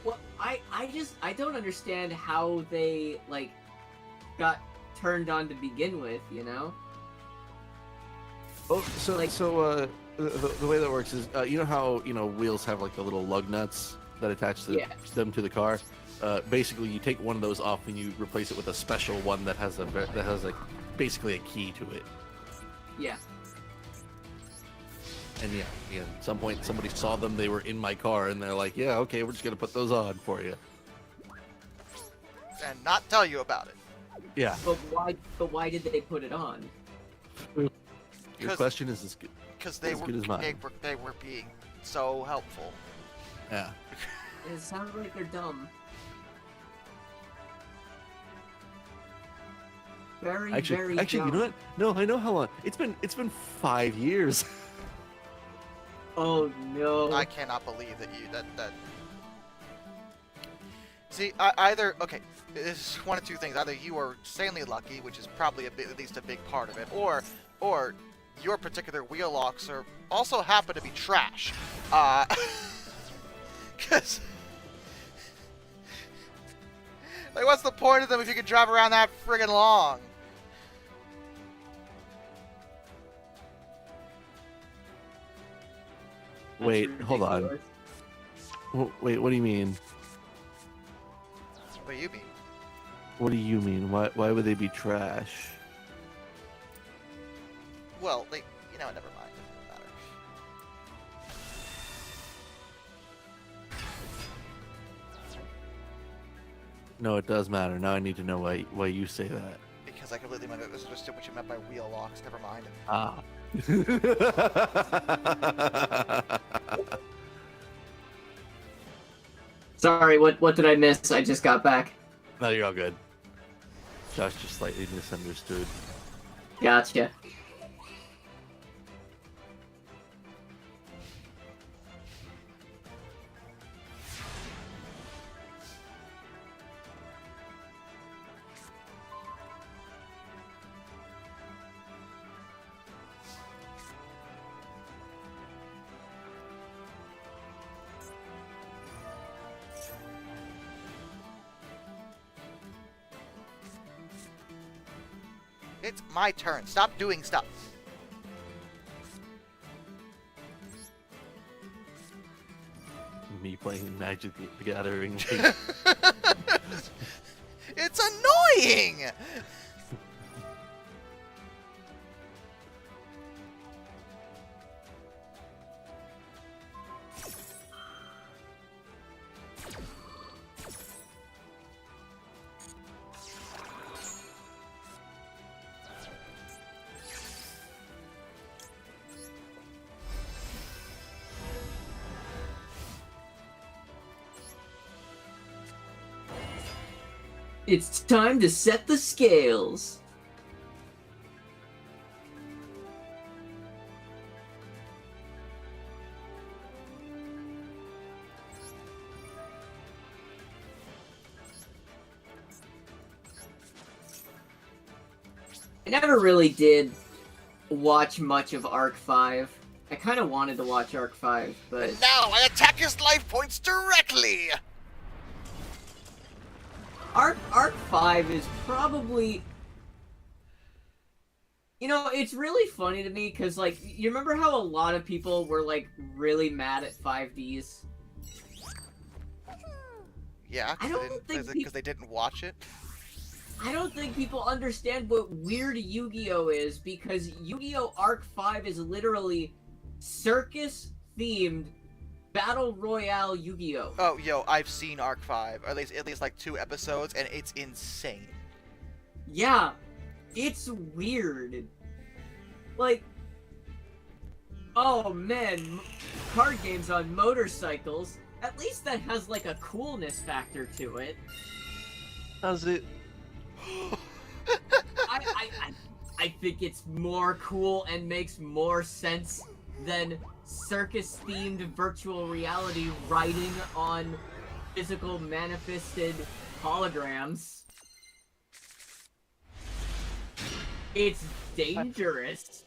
Well, I don't understand how they like got turned on to begin with, you know? Oh, so Like- the way that works is, you know how wheels have like the little lug nuts that attach them to the car. Basically, you take one of those off and you replace it with a special one that has like basically a key to it. Yeah. And yeah, at some point somebody saw them. They were in my car, and they're like, "Yeah, okay, we're just gonna put those on for you." And not tell you about it. Yeah. But why did they put it on? Your question is as good. Because they As were good as mine. they were being so helpful. Yeah. It sounds like they're dumb. Very, very Actually, dumb. you know what? No, I know how long. It's been 5 years. Oh no. I cannot believe that that. See, either okay, it's one of two things. Either you are insanely lucky, which is probably at least a big part of it, or your particular wheel locks are also happen to be trash. Because like, what's the point of them if you can drive around that friggin' long? That's Wait, hold on. ridiculous. Wait, what do you mean? What do you mean? What do you mean? Why would they be trash? Well, they, never mind. It doesn't matter. No, it does matter. Now I need to know why you say that. Because I completely misunderstood what you meant by wheel locks. Never mind. Ah. Sorry, what did I miss? I just got back. No, you're all good. Josh just slightly misunderstood. Gotcha. It's my turn. Stop doing stuff. Me playing Magic the Gathering. It's annoying! It's time to set the scales. I never really did watch much of Arc 5. I kind of wanted to watch Arc 5, but... And now I attack his life points directly! Arc 5 is probably... You know, it's really funny to me, because, like, you remember how a lot of people were, like, really mad at 5Ds? Yeah, I don't think because they didn't watch it. I don't think people understand what weird Yu-Gi-Oh is, because Yu-Gi-Oh! Arc 5 is literally circus-themed Battle Royale Yu-Gi-Oh! Oh, yo, I've seen Arc 5, or at least like 2 episodes, and it's insane. Yeah, it's weird. Like, oh man, card games on motorcycles, at least that has like a coolness factor to it. How's it? I think it's more cool and makes more sense than circus-themed virtual reality riding on physical manifested holograms. It's dangerous,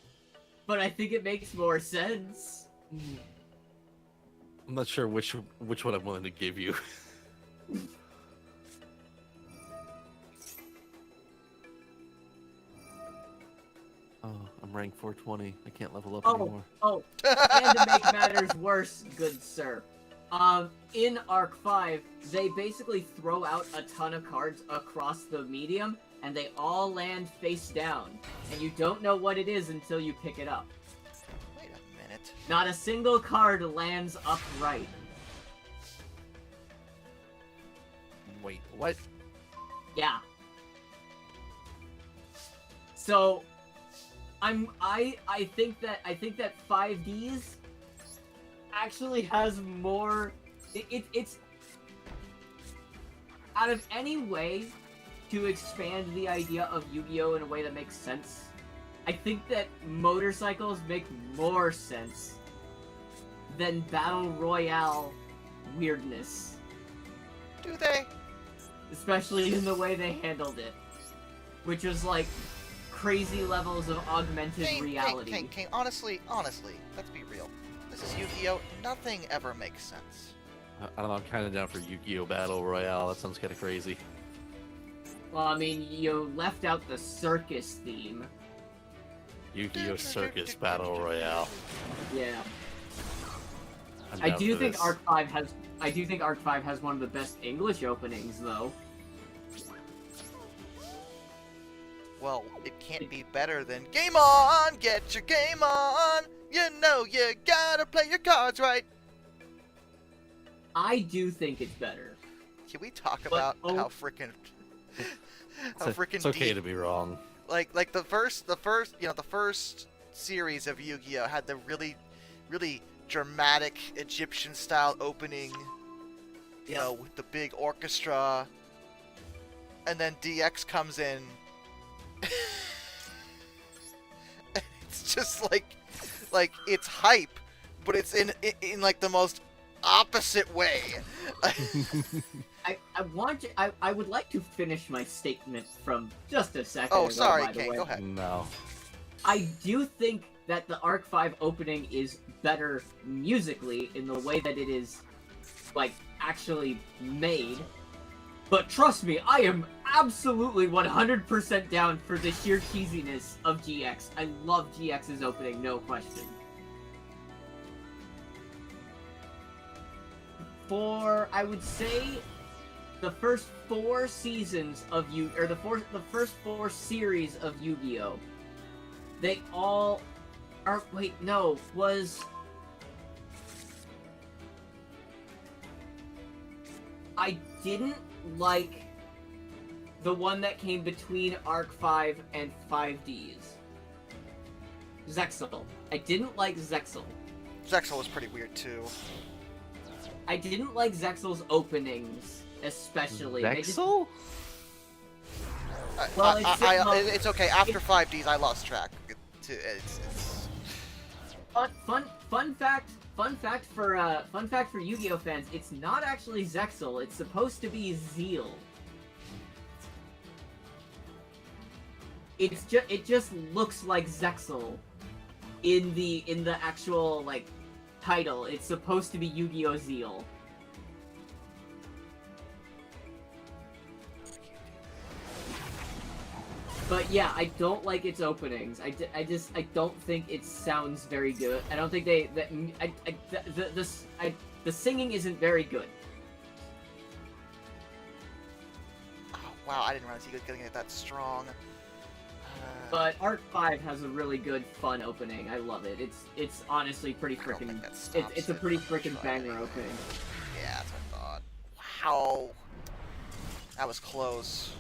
but I think it makes more sense. I'm not sure which one I'm willing to give you. Oh, I'm rank 420. I can't level up anymore. Oh, and to make matters worse, good sir. In Arc 5, they basically throw out a ton of cards across the medium, and they all land face down. And you don't know what it is until you pick it up. Wait a minute. Not a single card lands upright. Wait, what? Yeah. So, I think that 5Ds actually has more. It's out of any way to expand the idea of Yu-Gi-Oh in a way that makes sense. I think that motorcycles make more sense than battle royale weirdness, Do they? especially in the way they handled it, which was like crazy levels of augmented reality. Kane, honestly, let's be real. This is Yu-Gi-Oh! Nothing ever makes sense. I don't know. I'm kind of down for Yu-Gi-Oh! Battle Royale. That sounds kind of crazy. Well, I mean, you left out the circus theme. Yu-Gi-Oh! Circus Battle Royale. Yeah. I'm I down do for think this. Arc 5 has one of the best English openings, though. Well, it can't be better than Game On! Get your game on! You know you gotta play your cards right! I do think it's better. Can we talk But- about oh. how frickin' It's okay deep, to be wrong. like the first series of Yu-Gi-Oh! Had the really dramatic Egyptian style opening, you know, with the big orchestra, and then DX comes in. It's just like it's hype, but it's in like the most opposite way. I would like to finish my statement from just a second Oh, ago, sorry, by the Kane, way. go ahead. No. I do think that the Arc 5 opening is better musically in the way that it is, like, actually made. But trust me, I am absolutely 100% down for the sheer cheesiness of GX. I love GX's opening, no question. For, I would say, the first 4 seasons of the first 4 series of Yu-Gi-Oh! They all are, wait, no, was... I didn't like the one that came between Arc 5 and 5Ds. Zexal. I didn't like Zexal. Zexal was pretty weird too. I didn't like Zexal's openings, especially. They just- Vexel? Well, It's okay. After 5Ds, I lost track. It's Fun fact for Yu-Gi-Oh fans, it's not actually Zexal, it's supposed to be Zeal. It just looks like Zexal in the actual like title. It's supposed to be Yu-Gi-Oh! Zeal. But yeah, I don't like its openings. I don't think it sounds very good. I don't think the singing isn't very good. oh, wow, I didn't realize he was getting it that strong. But Arc 5 has a really good, fun opening. I love it. It's honestly pretty I don't freaking. think that stops It's a it. pretty I'm freaking trying. banger opening. Yeah, that's what I thought. Wow, that was close.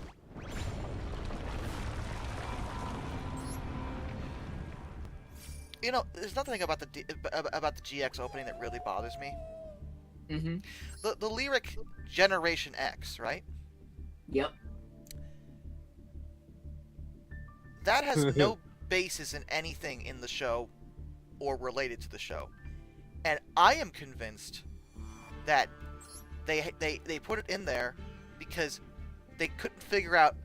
You know, there's nothing about the GX opening that really bothers me. Mm-hmm. The lyric Generation X, right? Yep. That has no basis in anything in the show or related to the show. And I am convinced that they put it in there because they couldn't figure out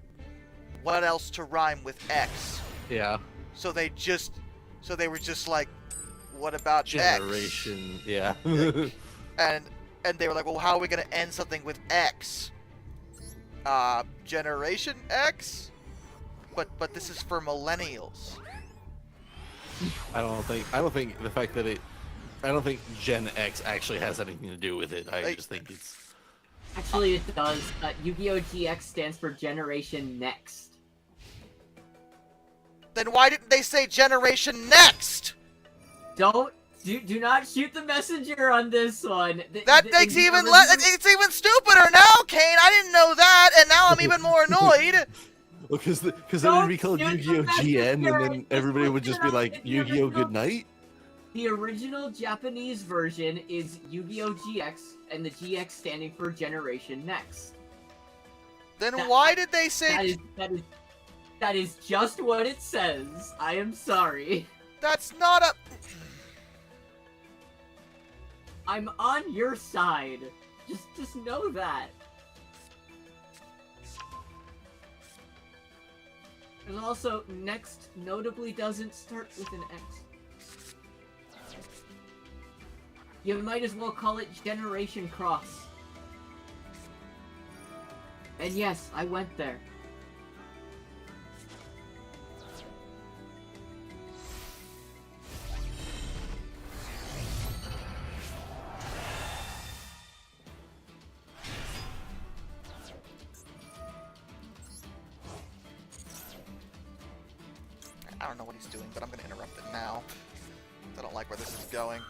what else to rhyme with X. Yeah. So they were just like, what about Generation. X? Yeah. And they were like, well, how are we gonna end something with X? Generation X? But this is for millennials. I don't think the fact that I don't think Gen X actually has anything to do with it. I just think it's. Actually, it does. Yu-Gi-Oh! GX stands for Generation Next. Then why didn't they say Generation Next? Do not shoot the messenger on this one. It's even stupider now, Kane. I didn't know that, and now I'm even more annoyed. Because then Don't it'd be called shoot Yu-Gi-Oh! the GN, and messenger! then everybody Just would just be look it up like, in the Yu-Gi-Oh! original- Good Night? The original Japanese version is Yu-Gi-Oh! GX, and the GX standing for Generation Next. Then That- why did they say That is just what it says. I am sorry. that's not a... I'm on your side. Just know that. And also, next notably doesn't start with an X. You might as well call it Generation Cross. And yes, I went there. I don't know what he's doing, but I'm gonna interrupt it now. I don't like where this is going.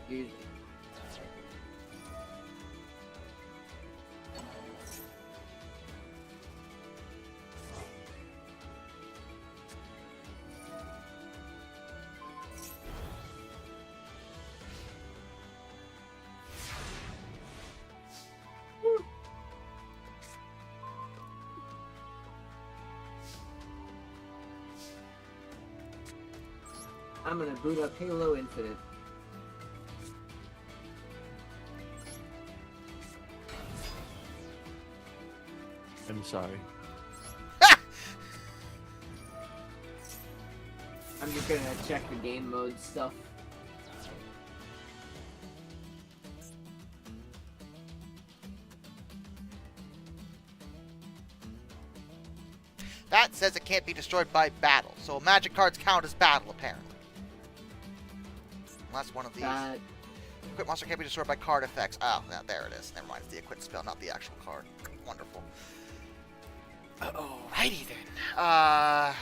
Usually. I'm gonna boot up Halo Infinite. I'm sorry. I'm just gonna check the game mode stuff. That says it can't be destroyed by battle, so magic cards count as battle, apparently. Unless one of these. Equip monster can't be destroyed by card effects. Oh, now there it is. Never mind, it's the equip spell, not the actual card. Wonderful. Alrighty then.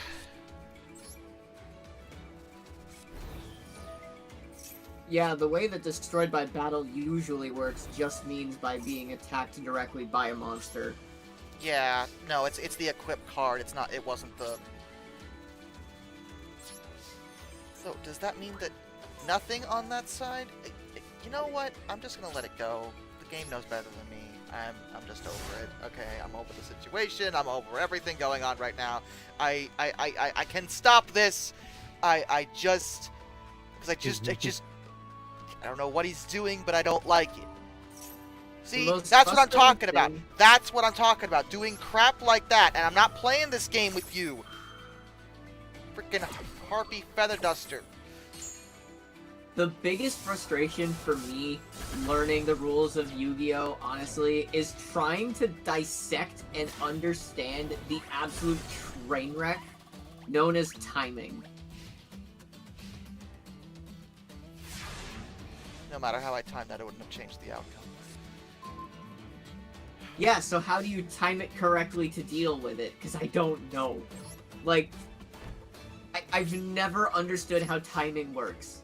Yeah, the way that destroyed by battle usually works just means by being attacked directly by a monster. Yeah, no, it's the equip card. It's not. It wasn't the. So does that mean that nothing on that side? You know what? I'm just gonna let it go. The game knows better than me. I'm just over it. Okay, I'm over the situation. I'm over everything going on right now. I can stop this. I just I don't know what he's doing, but I don't like it. See, most that's what I'm frustrating talking about. thing- That's what I'm talking about. Doing crap like that, and I'm not playing this game with you. Freaking harpy feather duster. The biggest frustration for me learning the rules of Yu-Gi-Oh, honestly, is trying to dissect and understand the absolute train wreck known as timing. No matter how I timed that, it wouldn't have changed the outcome. Yeah, so how do you time it correctly to deal with it? Because I don't know. Like, I've never understood how timing works.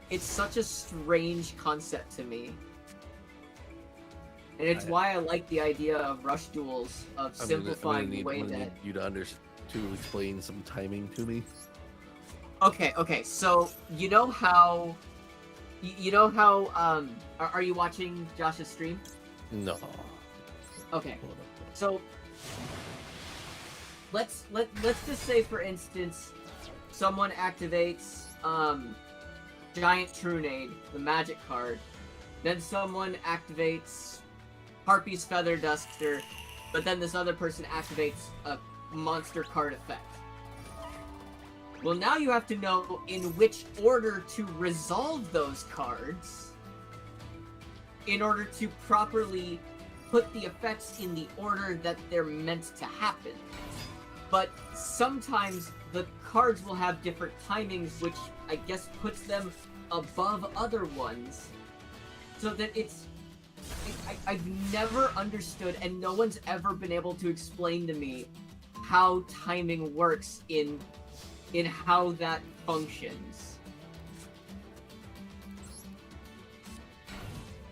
It's such a strange concept to me. And it's why I like the idea of rush duels, of simplifying the way that... need you to explain some timing to me. Okay, so, you know how... are you watching Josh's stream? No. Okay, so... Let's just say, for instance, someone activates, Giant Trunade, the magic card. Then someone activates Harpy's Feather Duster, but then this other person activates a monster card effect. Well, now you have to know in which order to resolve those cards in order to properly put the effects in the order that they're meant to happen. but sometimes the cards will have different timings, which I guess puts them above other ones, so that I've never understood, and no one's ever been able to explain to me how timing works in how that functions.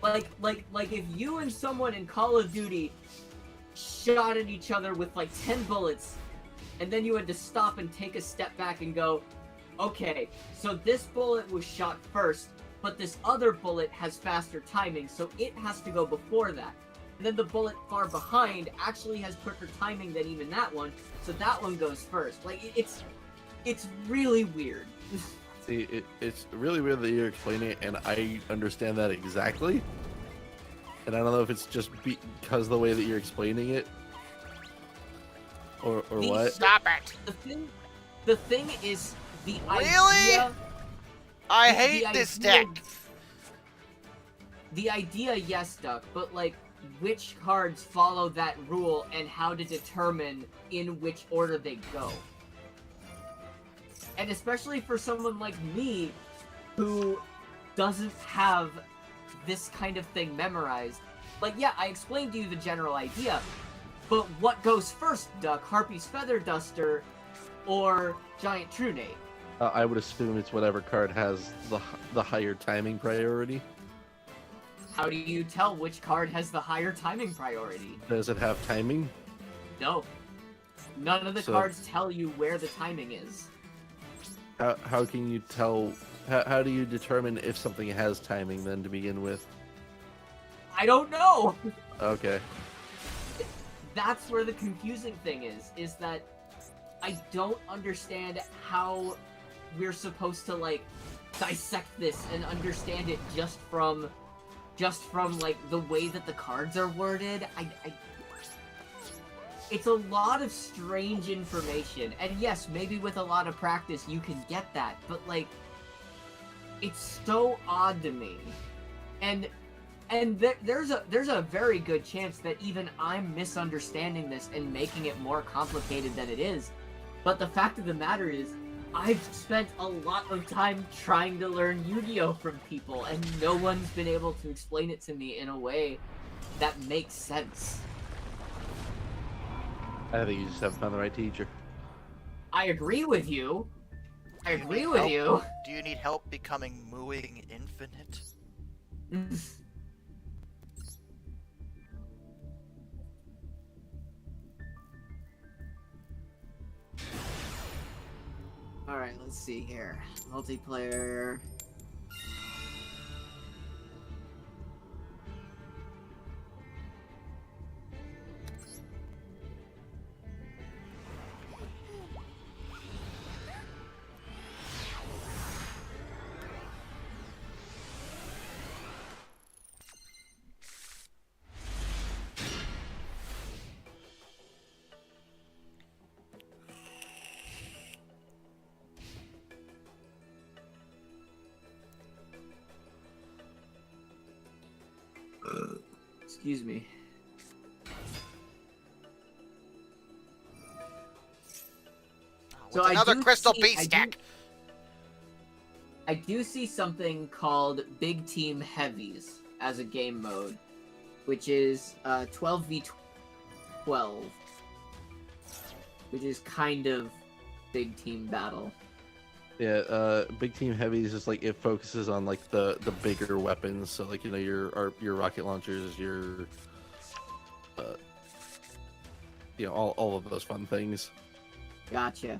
Like if you and someone in Call of Duty shot at each other with like 10 bullets, and then you had to stop and take a step back and go, okay, so this bullet was shot first, but this other bullet has faster timing, so it has to go before that. And then the bullet far behind actually has quicker timing than even that one, so that one goes first. Like, it's really weird. See, it's really weird that you're explaining it, and I understand that exactly. And I don't know if it's just because the way that you're explaining it, or what. Stop it! The thing is, the Really? idea... I hate this deck! The idea, yes, Duck, but like, which cards follow that rule and how to determine in which order they go. And especially for someone like me, who doesn't have this kind of thing memorized. Like, yeah, I explained to you the general idea, but what goes first, Duck? Harpy's Feather Duster or Giant Trunade? I would assume it's whatever card has the higher timing priority. How do you tell which card has the higher timing priority? Does it have timing? No. None of the cards tell you where the timing is. How can you tell? How do you determine if something has timing then to begin with? I don't know! Okay. That's where the confusing thing is that I don't understand how we're supposed to, like, dissect this and understand it just from like, the way that the cards are worded. It's a lot of strange information, and yes, maybe with a lot of practice you can get that, but, like, it's so odd to me. And there's a very good chance that even I'm misunderstanding this and making it more complicated than it is. But the fact of the matter is, I've spent a lot of time trying to learn Yu-Gi-Oh! From people, and no one's been able to explain it to me in a way that makes sense. I think you just haven't found the right teacher. I agree with you. I Do you agree need with help? you. Do you need help becoming mooing infinite? Alright, let's see here. Multiplayer. Excuse me. So Another do crystal see- beast deck! I do see something called Big Team Heavies as a game mode, which is 12v12, which is kind of big team battle. Yeah, big team heavy is just like it focuses on like the bigger weapons. So like your rocket launchers, your all of those fun things. Gotcha.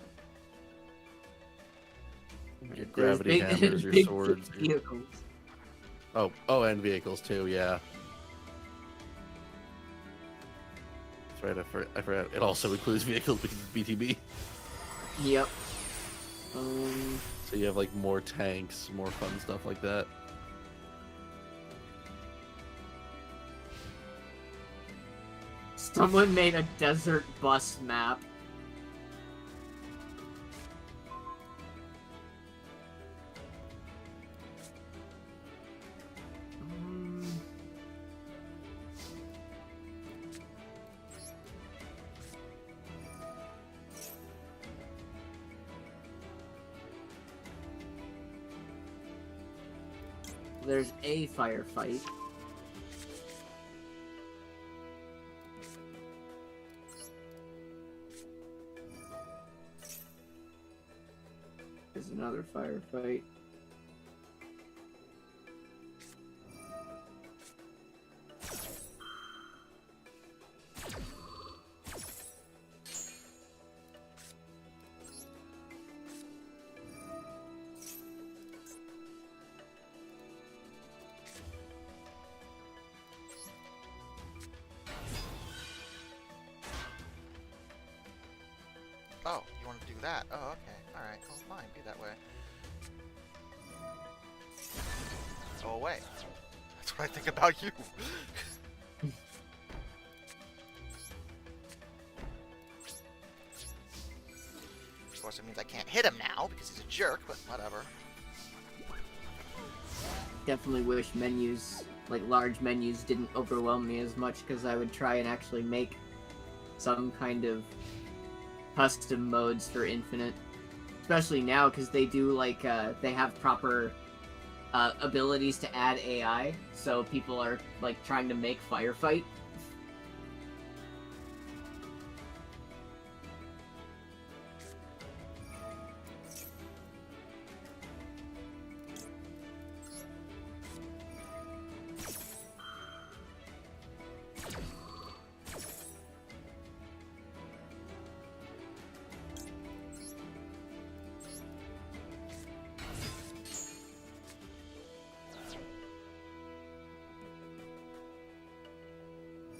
Your gravity hammers, your swords. Vehicles. Oh, and vehicles too. Yeah. That's right. I forgot. It also includes vehicles because it's BTB. Yep. So you have like more tanks, more fun stuff like that. Someone made a desert bus map. There's a firefight. There's another firefight. Oh, you want to do that? Oh, okay. Alright, well, fine. Be that way. Go away. That's what I think about you. Of course, it means I can't hit him now, because he's a jerk, but whatever. Definitely wish menus, like large menus, didn't overwhelm me as much, because I would try and actually make some kind of custom modes for Infinite. Especially now, because they do, like, they have proper abilities to add AI, so people are, like, trying to make Firefight.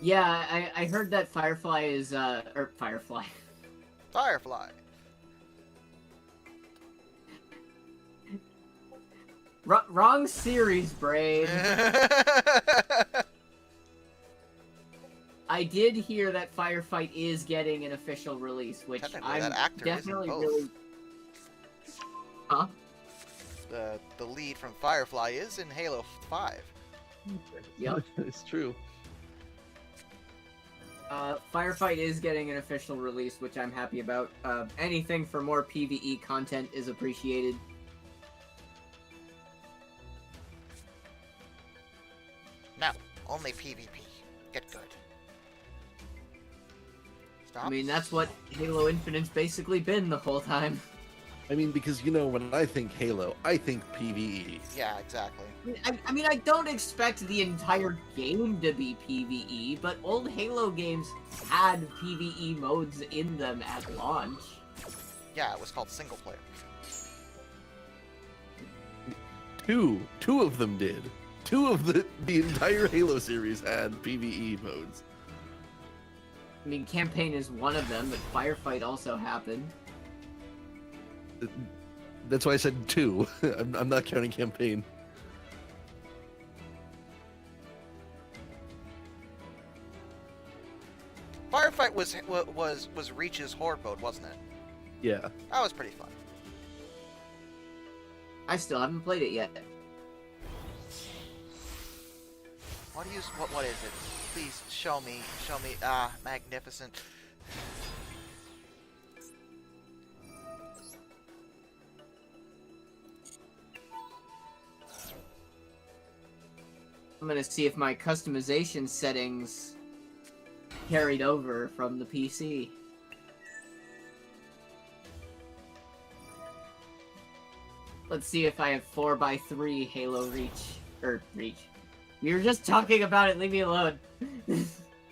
Yeah, I heard that Firefly is, or Firefly. Firefly. Wrong series, brain. I did hear that Firefight is getting an official release, which I'm that actor definitely is in both. really... Huh? The lead from Firefly is in Halo 5. Yep. It's true. Firefight is getting an official release, which I'm happy about. Anything for more PvE content is appreciated. No, only PvP. Get good. Stop. I mean, that's what Halo Infinite's basically been the whole time. I mean, because, you know, when I think Halo, I think PvE. Yeah, exactly. I mean, I don't expect the entire game to be PvE, but old Halo games had PvE modes in them at launch. Yeah, it was called single player. Two of them did. Two of the entire Halo series had PvE modes. I mean, campaign is one of them, but Firefight also happened. That's why I said two. I'm not counting campaign. Firefight was Reach's horde mode, wasn't it? Yeah. That was pretty fun. I still haven't played it yet. What is it? Please show me. Show me. Ah, magnificent. I'm gonna see if my customization settings carried over from the PC. Let's see if I have 4x3 Halo Reach. We were just talking about it, leave me alone.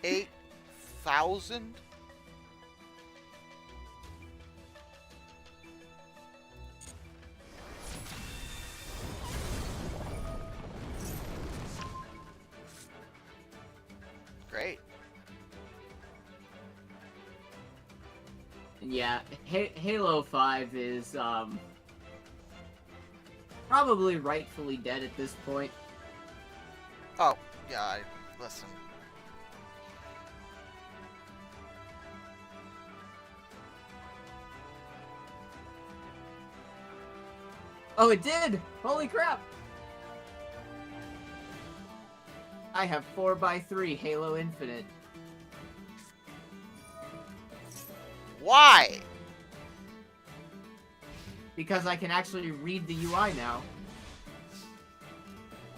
8,000? Great. Yeah, Halo 5 is, probably rightfully dead at this point. Oh, yeah, listen. Oh, it did! Holy crap! I have 4x3 Halo Infinite. Why? Because I can actually read the UI now.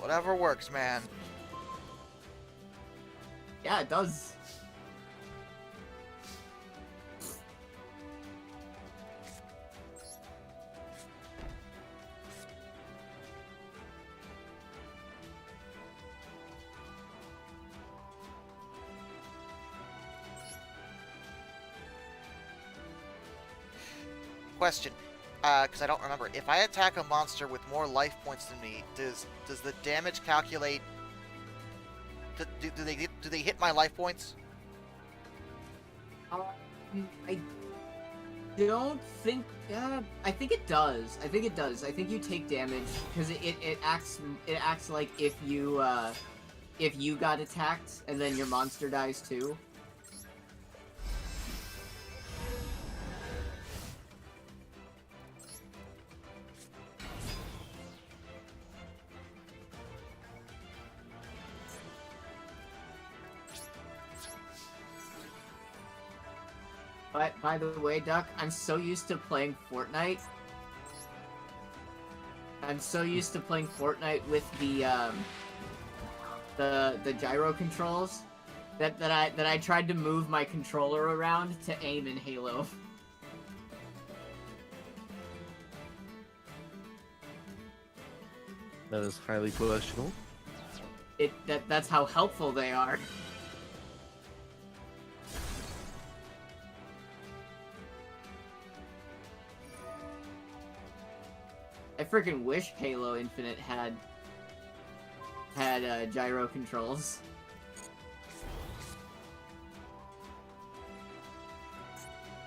Whatever works, man. Yeah, it does. Question, because I don't remember. If I attack a monster with more life points than me, does the damage calculate? Do they hit my life points? I don't think. I think it does. I think it does. I think you take damage because it acts like if you got attacked and then your monster dies too. But by the way, Duck, I'm so used to playing Fortnite. I'm so used to playing Fortnite with the gyro controls that I tried to move my controller around to aim in Halo. That is highly questionable. That's how helpful they are. I freaking wish Halo Infinite had gyro controls.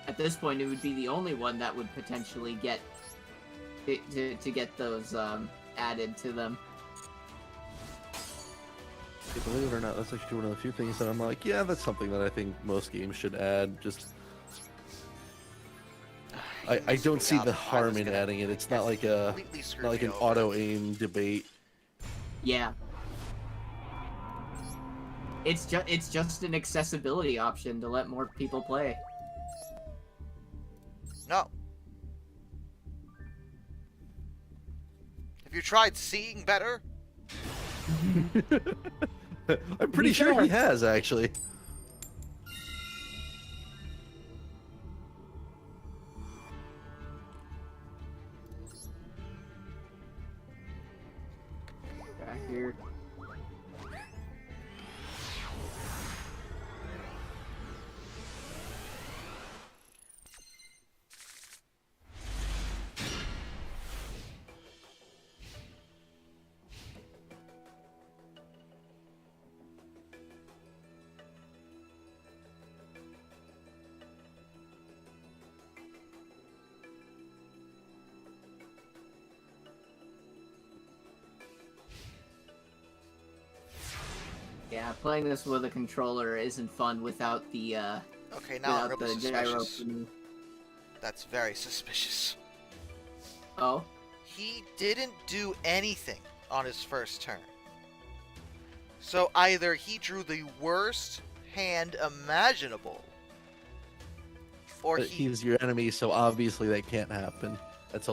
At this point, it would be the only one that would potentially get to get those added to them. Believe it or not, that's actually one of the few things that I'm like, yeah, that's something that I think most games should add. Just I don't see the harm in adding it. It's not like an auto aim debate. Yeah. It's just an accessibility option to let more people play. No. Have you tried seeing better? I'm pretty sure he has, actually. Back here. Yeah, playing this with a controller isn't fun without the Okay, now I'm without really the gyro. suspicious. That's very suspicious. Oh, He didn't do anything on his first turn. So either he drew the worst hand imaginable, or But he's your enemy, so obviously that can't happen. It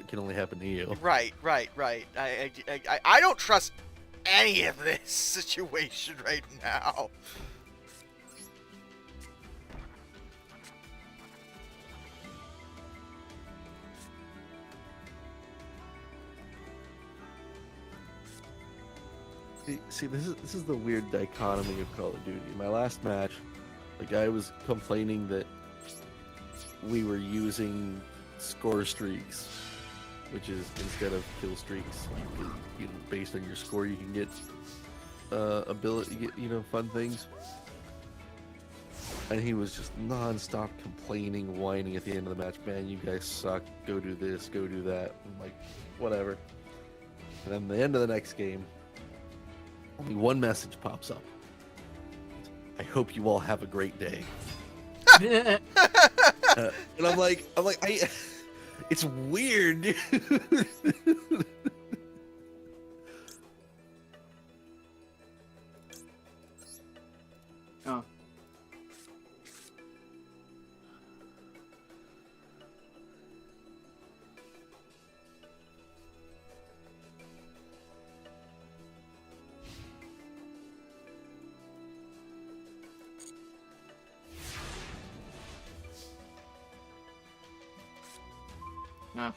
can only happen to you. Right. I don't trust any of this situation right now. See, this is the weird dichotomy of Call of Duty. My last match, the guy was complaining that we were using score streaks, which is instead of kill streaks. Based on your score, you can get fun things. And he was just non-stop complaining, whining at the end of the match. Man, you guys suck. Go do this. Go do that. I'm like, whatever. And then the end of the next game, only one message pops up. I hope you all have a great day. And I'm like, it's weird, dude. oh. No.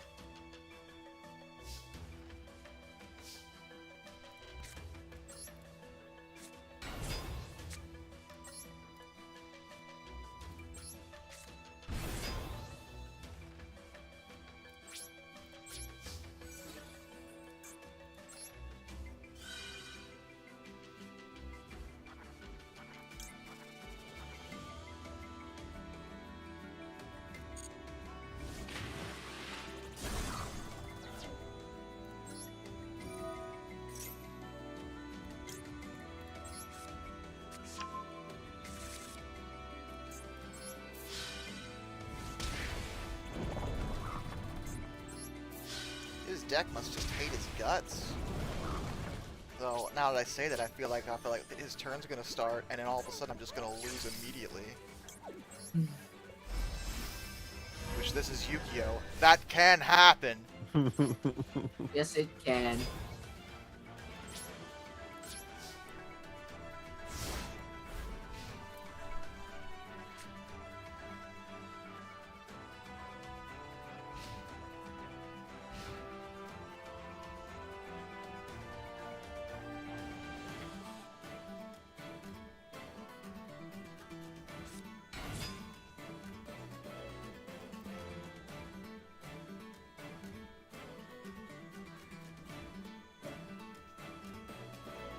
His deck must just hate his guts. Though now that I say that, I feel like his turn's gonna start, and then all of a sudden I'm just gonna lose immediately. Which this is Yu-Gi-Oh! That can happen. Yes, it can.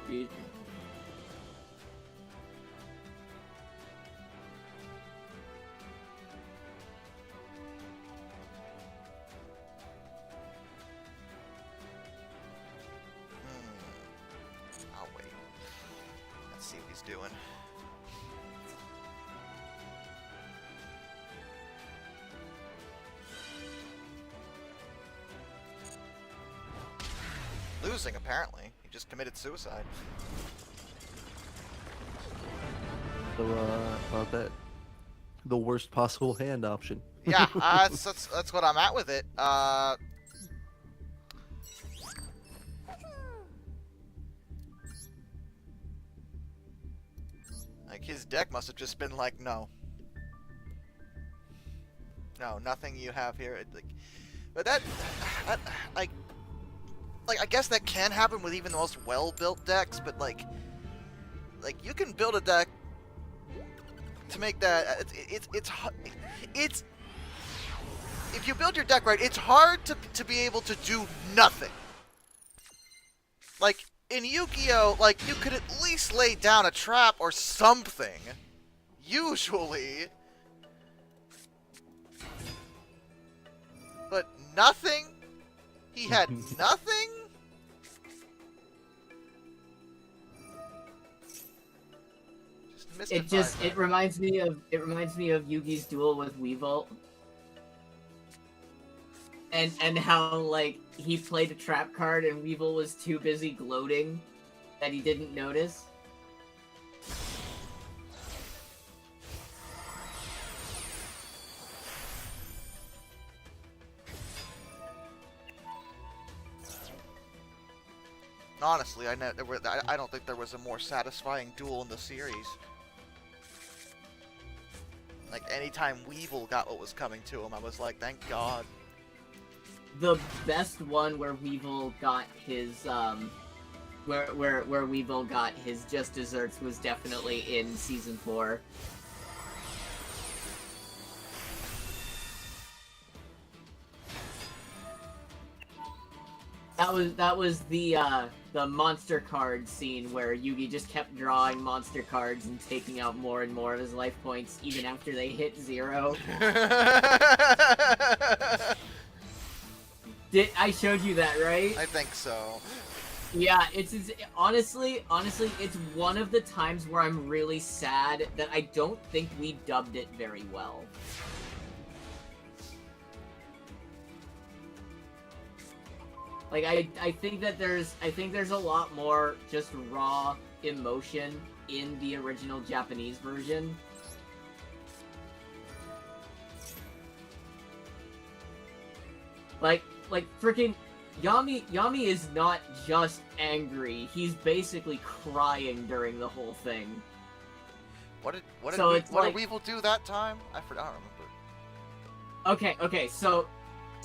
Dude. I'll wait. Let's see what he's doing. Losing, apparently. He just committed suicide. So, about that, the worst possible hand option. Yeah, that's what I'm at with it. Like, his deck must have just been like, no. No, nothing you have here. Like, but that like, I guess that can happen with even the most well-built decks, but like you can build a deck to make that. It's if you build your deck right, it's hard to be able to do nothing. Like in Yu-Gi-Oh, like you could at least lay down a trap or something. Usually. But nothing? He had nothing? It reminds me of Yugi's duel with Weevil. And how like he played a trap card and Weevil was too busy gloating that he didn't notice. Honestly, I don't think there was a more satisfying duel in the series. Like, anytime Weevil got what was coming to him, I was like, thank God. The best one where Weevil got his, where Weevil got his just desserts was definitely in Season 4. That was the monster card scene where Yugi just kept drawing monster cards and taking out more and more of his life points even after they hit 0. I showed you that, right? I think so. Yeah, it's honestly, it's one of the times where I'm really sad that I don't think we dubbed it very well. Like I think there's a lot more just raw emotion in the original Japanese version. Like freaking Yami is not just angry. He's basically crying during the whole thing. What did Weevil do that time? I forgot. I don't remember. Okay, so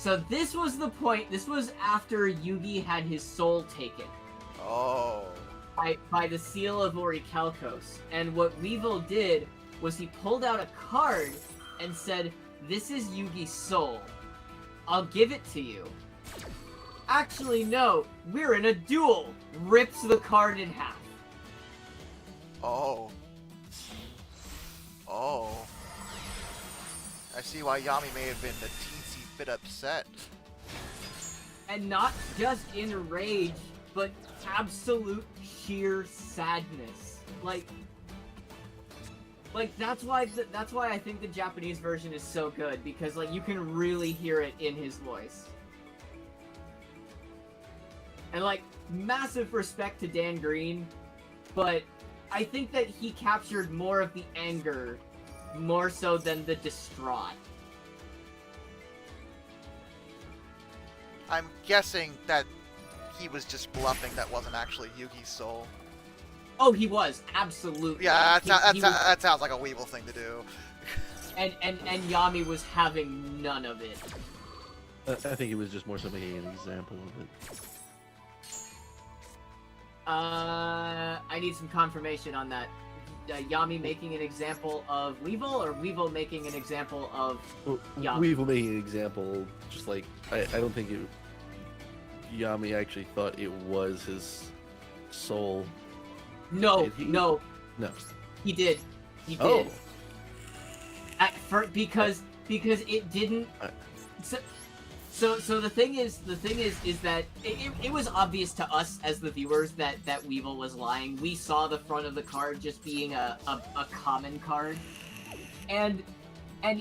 So this was the point. This was after Yugi had his soul taken Oh. by the seal of Orichalcos. And what Weevil did was he pulled out a card and said, "This is Yugi's soul. I'll give it to you." Actually, no. We're in a duel. Rips the card in half. Oh. Oh. I see why Yami may have been a teensy bit upset. And not just in rage, but absolute sheer sadness. Like that's why I think the Japanese version is so good, because like you can really hear it in his voice. And like massive respect to Dan Green, but I think that he captured more of the anger more so than the distraught. I'm guessing that he was just bluffing. That wasn't actually Yugi's soul. Oh, he was, absolutely. Yeah, He was- that sounds like a Weevil thing to do. and Yami was having none of it. I think it was just more so making an example of it. I need some confirmation on that. Yami making an example of Weevil, or Weevil making an example of Yami? Weevil making an example, just like, I don't think Yami actually thought it was his soul. No, Did he? no, No. he did. He did. Oh. Because it didn't. So the thing is that it was obvious to us as the viewers that Weevil was lying. We saw the front of the card just being a common card, and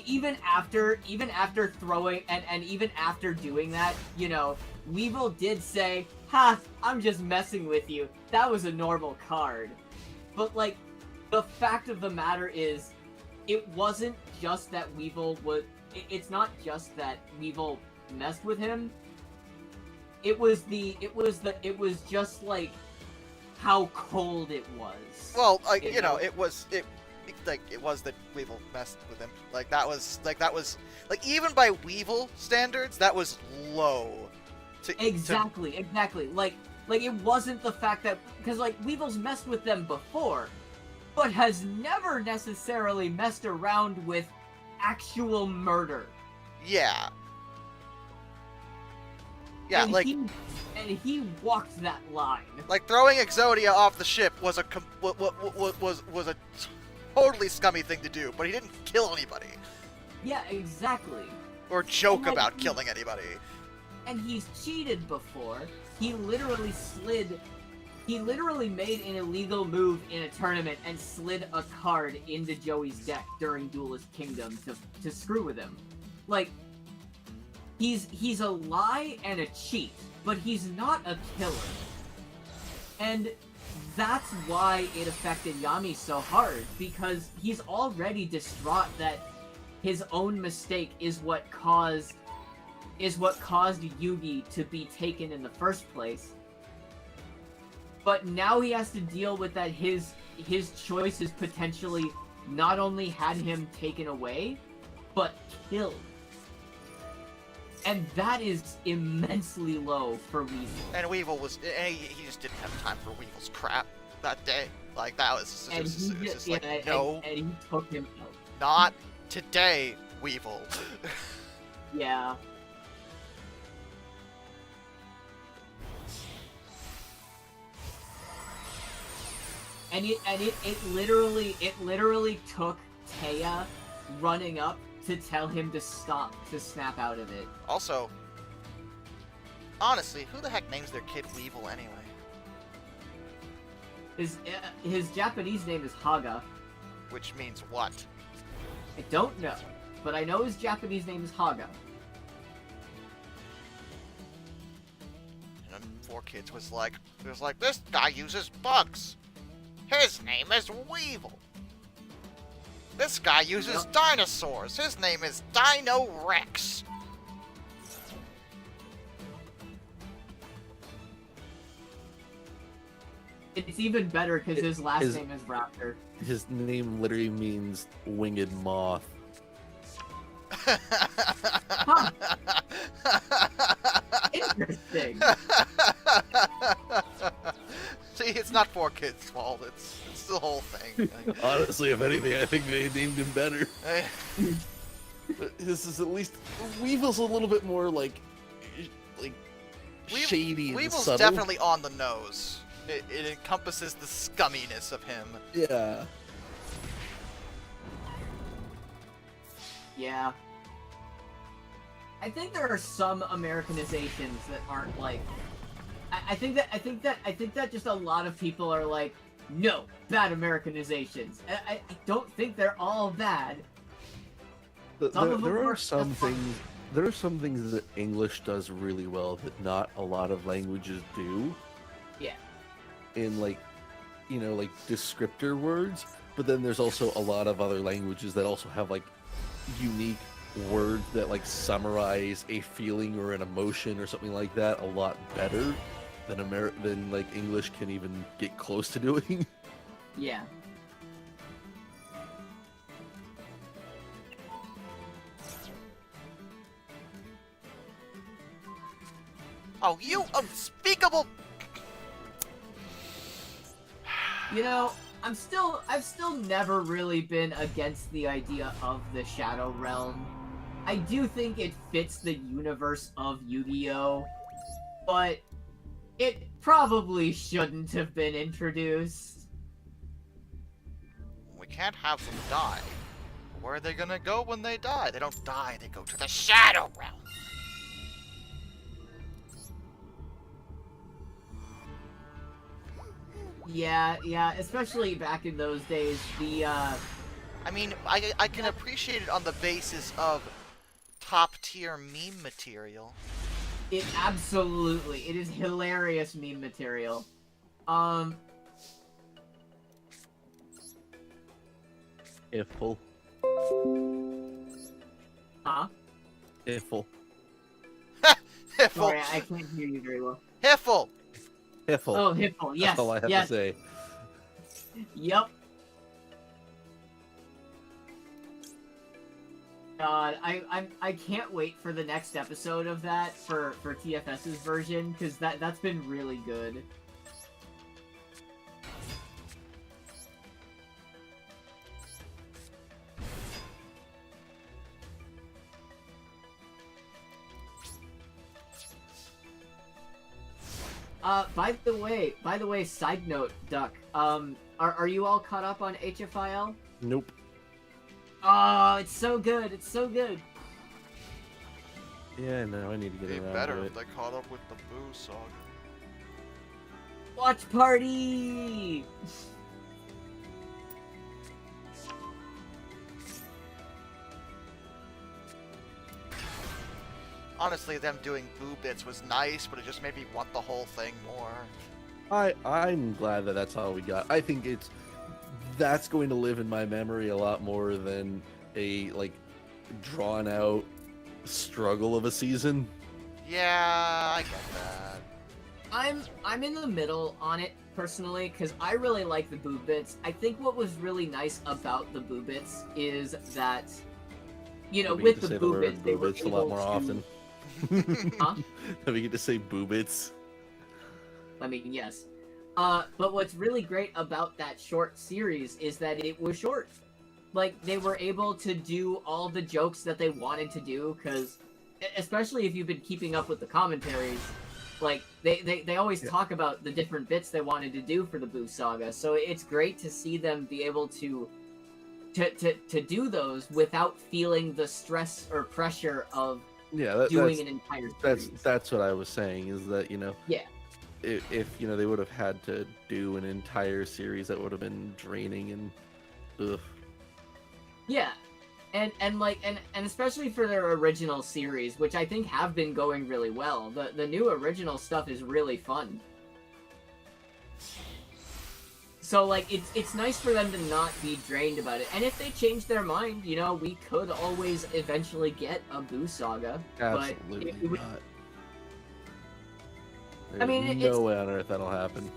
even after throwing and even after doing that, you know, Weevil did say, "Ha, I'm just messing with you. That was a normal card." But like, the fact of the matter is, it wasn't just that Weevil was. It's not just that Weevil messed with him. It was just like how cold it was. Well, like, you know, it was that Weevil messed with him. That was even by Weevil standards, that was low. Exactly. Like it wasn't the fact that, because like Weevil's messed with them before, but has never necessarily messed around with actual murder. Yeah. Yeah, and like he walked that line. Like throwing Exodia off the ship was a totally scummy thing to do, but he didn't kill anybody Yeah, exactly. or joke And, like, about killing anybody. And he's cheated before. He literally made an illegal move in a tournament and slid a card into Joey's deck during Duelist Kingdom to screw with him. Like, he's a lie and a cheat, but he's not a killer. And that's why it affected Yami so hard, because he's already distraught that his own mistake is what caused Yugi to be taken in the first place. But now he has to deal with that his choices potentially not only had him taken away, but killed. And that is immensely low for Weevil. And Weevil he just didn't have time for Weevil's crap that day. Like, that was And just he took him out. Not today, Weevil. Yeah. And it literally took Taya running up to tell him to stop, to snap out of it. Also, honestly, who the heck names their kid Weevil anyway? His Japanese name is Haga. Which means what? I don't know, but I know his Japanese name is Haga. And Four Kids was like, this guy uses bugs. His name is Weevil. This guy uses dinosaurs. His name is Dino Rex. It's even better because his last name is Raptor. His name literally means winged moth. Huh. Interesting. See, it's not 4Kids' fault. It's the whole thing. Honestly, if anything, I think they named him better. Eh, But this is at least Weevil's a little bit more like shady and Weevil's subtle. definitely on the nose. It encompasses the scumminess of him. Yeah. Yeah. I think there are some Americanizations that aren't like. I think that just a lot of people are like, no, bad Americanizations. I don't think they're all bad. Some of them There are are some just fun. things. There are some things that English does really well that not a lot of languages do. Yeah. In like descriptor words, but then there's also a lot of other languages that also have like unique words that like summarize a feeling or an emotion or something like that a lot better than like English can even get close to doing. Yeah. Oh, you unspeakable! You know, I've still never really been against the idea of the Shadow Realm. I do think it fits the universe of Yu-Gi-Oh, but it probably shouldn't have been introduced. We can't have them die. Where are they gonna go when they die? They don't die, they go to the Shadow Realm. Yeah, especially back in those days, the, I mean, I can appreciate it on the basis of top-tier meme material. it is hilarious meme material. Iffle. Huh? Iffle. Hiffle! Sorry, I can't hear you very well. Hiffle! Iffle. Oh, Hipple, yes, That's all I have yes, to say. yep. God, I can't wait for the next episode of that for TFS's version, because that's been really good. By the way, side note, Duck, are you all caught up on HFIL? Nope. Oh, it's so good, it's so good. Yeah, no, I need to get Be around better to if it. they caught up with the Boo Saga. Watch party! Honestly, them doing Boo bits was nice, but it just made me want the whole thing more. I'm glad that that's all we got. I think that's going to live in my memory a lot more than a like drawn out struggle of a season. Yeah, I get that. I'm in the middle on it personally because I really like the boo bits. I think what was really nice about the boo bits is that, you know, We with get to the say boo word bits they were boobits a able lot more to. often. Huh? We get to say boobits. I mean, yes. But what's really great about that short series is that it was short. Like, they were able to do all the jokes that they wanted to do, because, especially if you've been keeping up with the commentaries, like, they always talk about the different bits they wanted to do for the Boo Saga, so it's great to see them be able to do those without feeling the stress or pressure of doing an entire series. That's what I was saying, is that, you know, Yeah. if you know, they would have had to do an entire series, that would have been draining and ugh. Yeah, and especially for their original series, which I think have been going really well. The new original stuff is really fun. So like it's nice for them to not be drained about it. And if they change their mind, you know, we could always eventually get a Boo Saga. Absolutely but it would, not. I mean, There's it's- no way on earth that'll happen.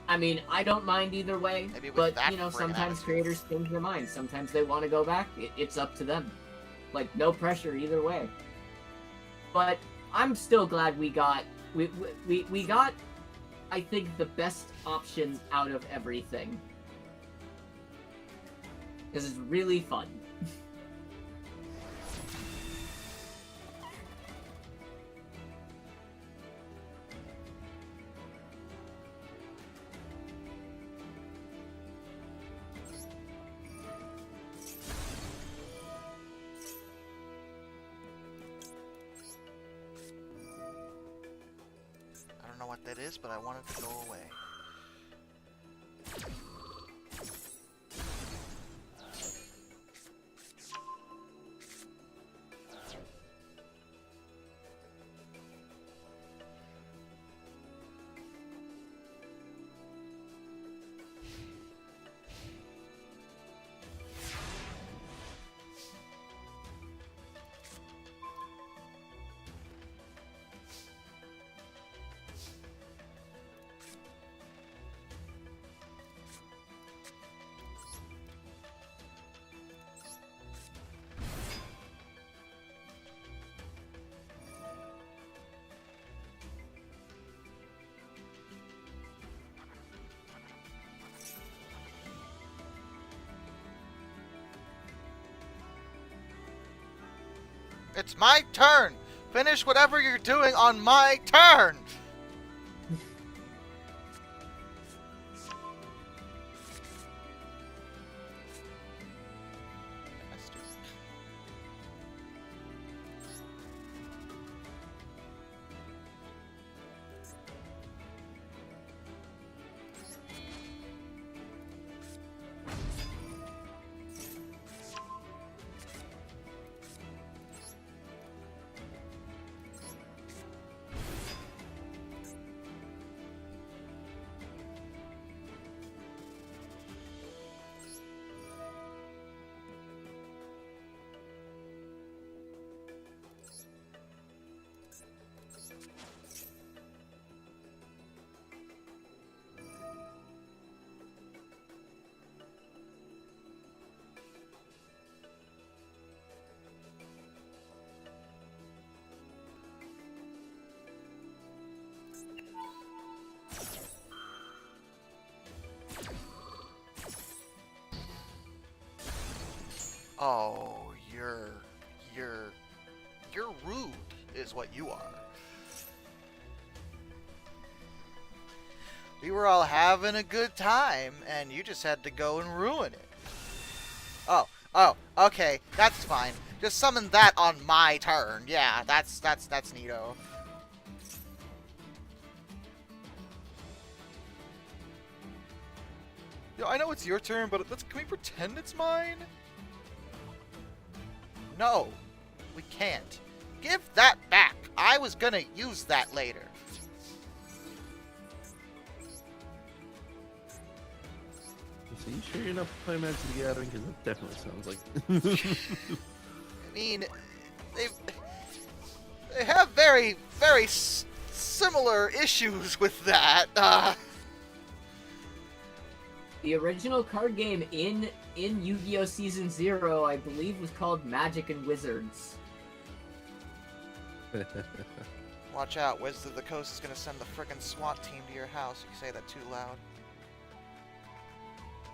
I mean, I don't mind either way. Maybe with But that you know, friggin' sometimes attitude. creators change their minds. Sometimes they want to go back. It's up to them. Like no pressure either way. But I'm still glad we got we got, I think, the best option out of everything. Because it's really fun. I don't know what that is, but I want it to go away. It's my turn! Finish whatever you're doing on my turn! Oh, you're rude, is what you are. We were all having a good time, and you just had to go and ruin it. Oh, okay, that's fine. Just summon that on my turn. Yeah, that's neato. Yeah, I know it's your turn, but can we pretend it's mine? No, we can't. Give that back. I was gonna use that later. So you sure you're not playing Magic the Gathering? Because that definitely sounds like... I mean, they have very, very similar issues with that. The original card game in Yu-Gi-Oh! Season 0, I believe, was called Magic and Wizards. Watch out, Wizard of the Coast is gonna send the frickin' SWAT team to your house if you say that too loud.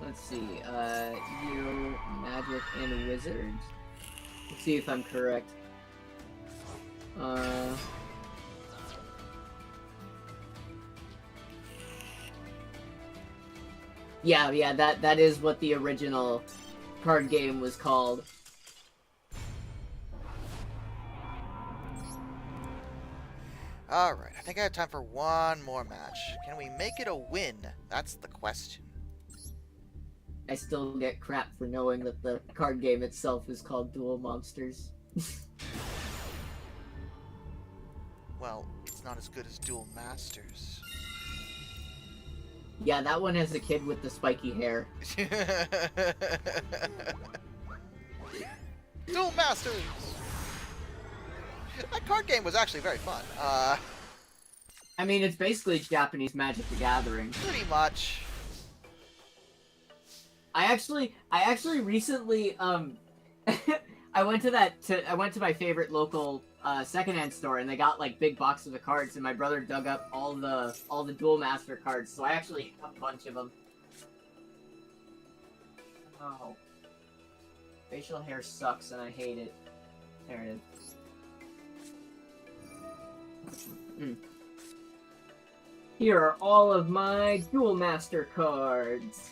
Let's see, Yu-Gi-Oh! Magic and Wizards. Let's see if I'm correct. Yeah, that is what the original card game was called. Alright, I think I have time for one more match. Can we make it a win? That's the question. I still get crap for knowing that the card game itself is called Duel Monsters. Well, it's not as good as Duel Masters. Yeah, that one has a kid with the spiky hair. Duel Masters! That card game was actually very fun. I mean, it's basically Japanese Magic the Gathering. Pretty much. I actually recently, I went to my favorite local secondhand store, and they got like big boxes of cards, and my brother dug up all the Duel Master cards, so I actually have a bunch of them. Oh. Facial hair sucks, and I hate it. There it is. Here are all of my Duel Master cards.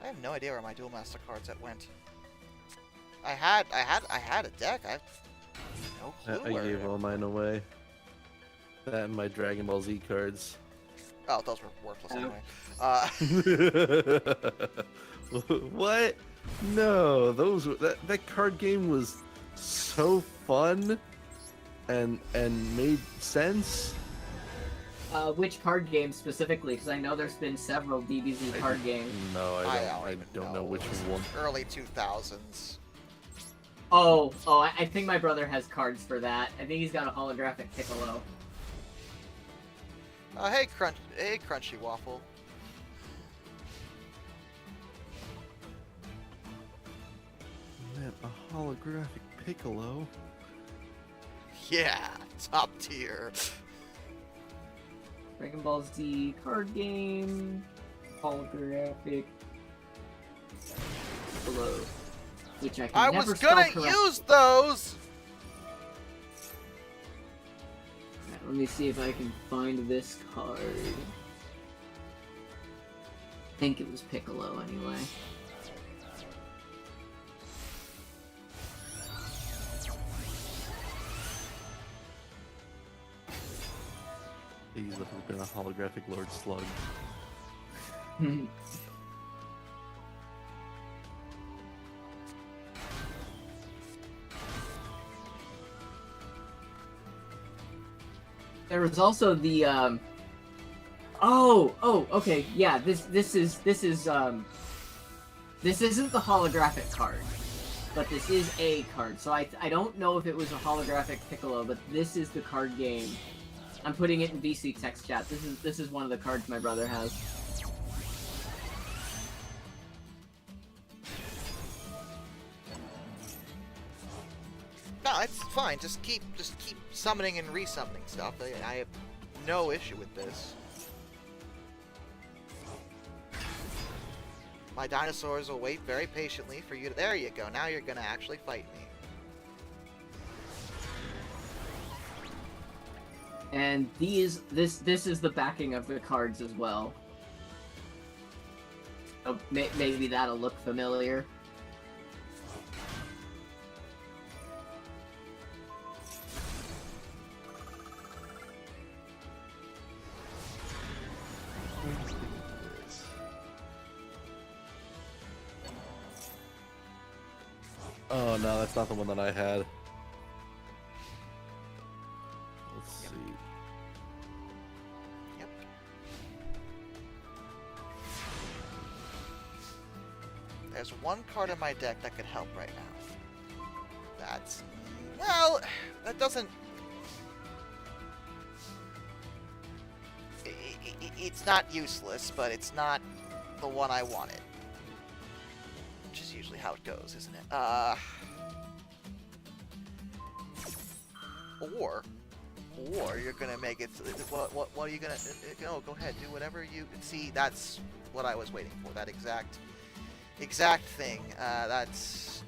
I have no idea where my Duel Master cards went. I had a deck. I have no clue I where. gave all mine away. That and my Dragon Ball Z cards. Oh, those were worthless anyway. What? No, that card game was so fun and made sense. Which card game specifically? Because I know there's been several DBZ card games. No, I don't know which one. Early 2000s. I think my brother has cards for that. I think he's got a holographic Piccolo. Hey Crunchy Waffle. Man, a holographic Piccolo. Yeah, top tier. Dragon Ball Z card game. Holographic Piccolo. Which I can I never was gonna spell use those. Right, let me see if I can find this card. I think it was Piccolo anyway. These have been a holographic Lord Slug. There was also the okay, yeah, this isn't the holographic card, but this is a card. So I don't know if it was a holographic Piccolo, but this is the card game. I'm putting it in VC text chat. This is one of the cards my brother has. No, it's fine. Just keep summoning and resummoning stuff. I have no issue with this. My dinosaurs will wait very patiently for you to... There you go. Now you're gonna actually fight me. And this is the backing of the cards as well. So maybe that'll look familiar. Oh no, that's not the one that I had. Let's see. Yep. There's one card in my deck that could help right now. That's... Well, that doesn't... It's not useless, but it's not the one I wanted. Which is usually how it goes, isn't it? Or you're gonna make it. What are you gonna? No, go ahead. Do whatever you see. That's what I was waiting for. That exact thing. That's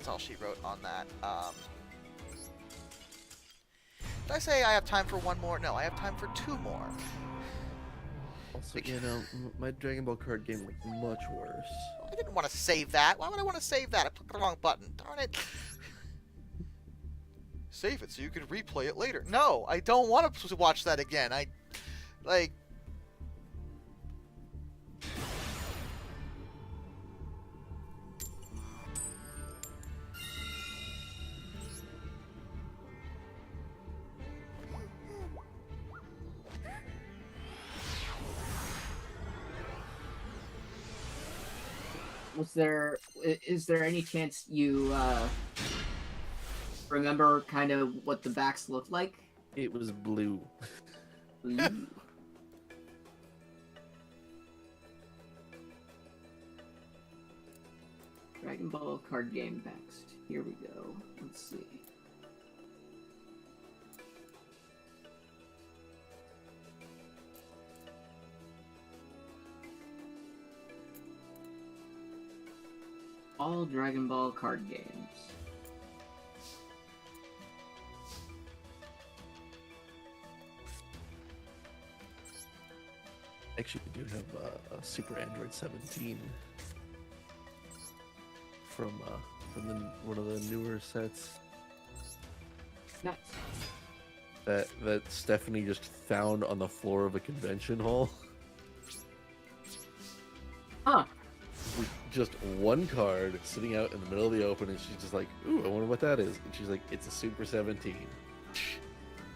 all she wrote on that. Did I say I have time for one more? No, I have time for two more. Also, you know, my Dragon Ball card game was much worse. I didn't want to save that. Why would I want to save that? I clicked the wrong button. Darn it. Save it so you can replay it later. No, I don't want to watch that again. Like... Is there any chance you remember kind of what the backs looked like? It was blue. Blue. Dragon Ball card game next. Here we go. Let's see. All Dragon Ball card games. Actually, we do have a Super Android 17 from one of the newer sets Nice. that Stephanie just found on the floor of a convention hall. Huh. With just one card sitting out in the middle of the open, and she's just like, "Ooh, I wonder what that is." And she's like, "It's a Super 17."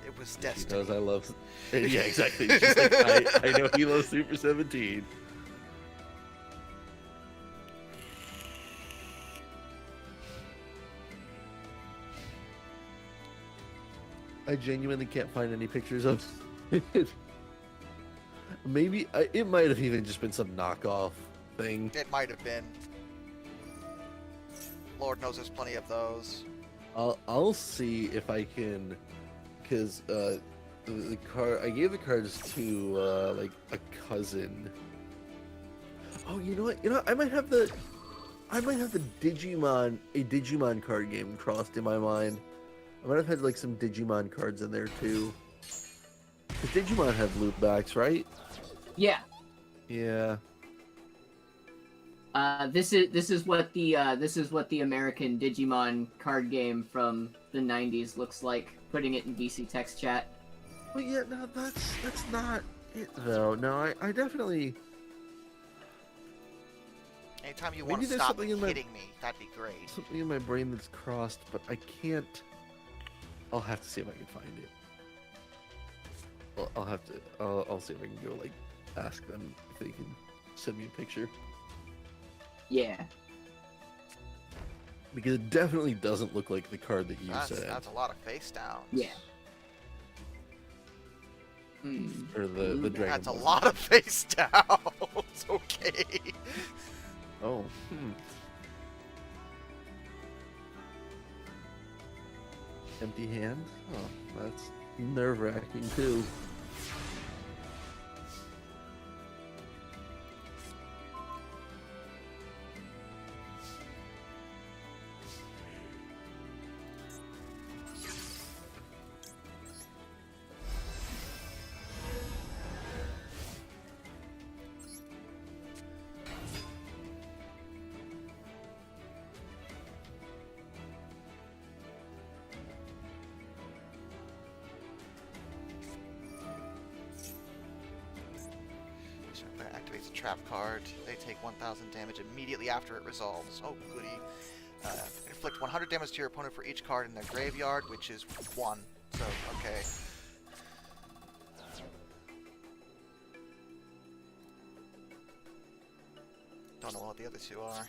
It was She destiny. knows I love. Yeah, exactly. She's like, I know he loves Super 17. I genuinely can't find any pictures of it. Maybe it might have even just been some knockoff thing. It might have been. Lord knows there's plenty of those. I'll see if I can, because the card I gave the cards to like a cousin. Oh, you know what? I might have the Digimon card game crossed in my mind. I might have had like some Digimon cards in there too. Because Digimon had loot backs, right? Yeah. Yeah. This is what the American Digimon card game from the 90s looks like. Putting it in VC text chat. Well, yeah, no, that's not it though. No, I definitely. Anytime you Maybe want to there's stop something in hitting my- me, that'd be great. Something in my brain that's crossed, but I can't. I'll have to see if I can find it. Well, I'll have to. I'll see if I can go like ask them if they can send me a picture, Yeah. because it definitely doesn't look like the card that you said, That's a lot of face downs. Yeah. Hmm. or the Dragon That's a Ball. lot of face downs. Okay. Oh. Empty hands? Oh, that's nerve-wracking too. Activates a trap card. They take 1,000 damage immediately after it resolves. Oh, goody. Inflict 100 damage to your opponent for each card in their graveyard, which is 1. So, okay. Don't know what the other two are.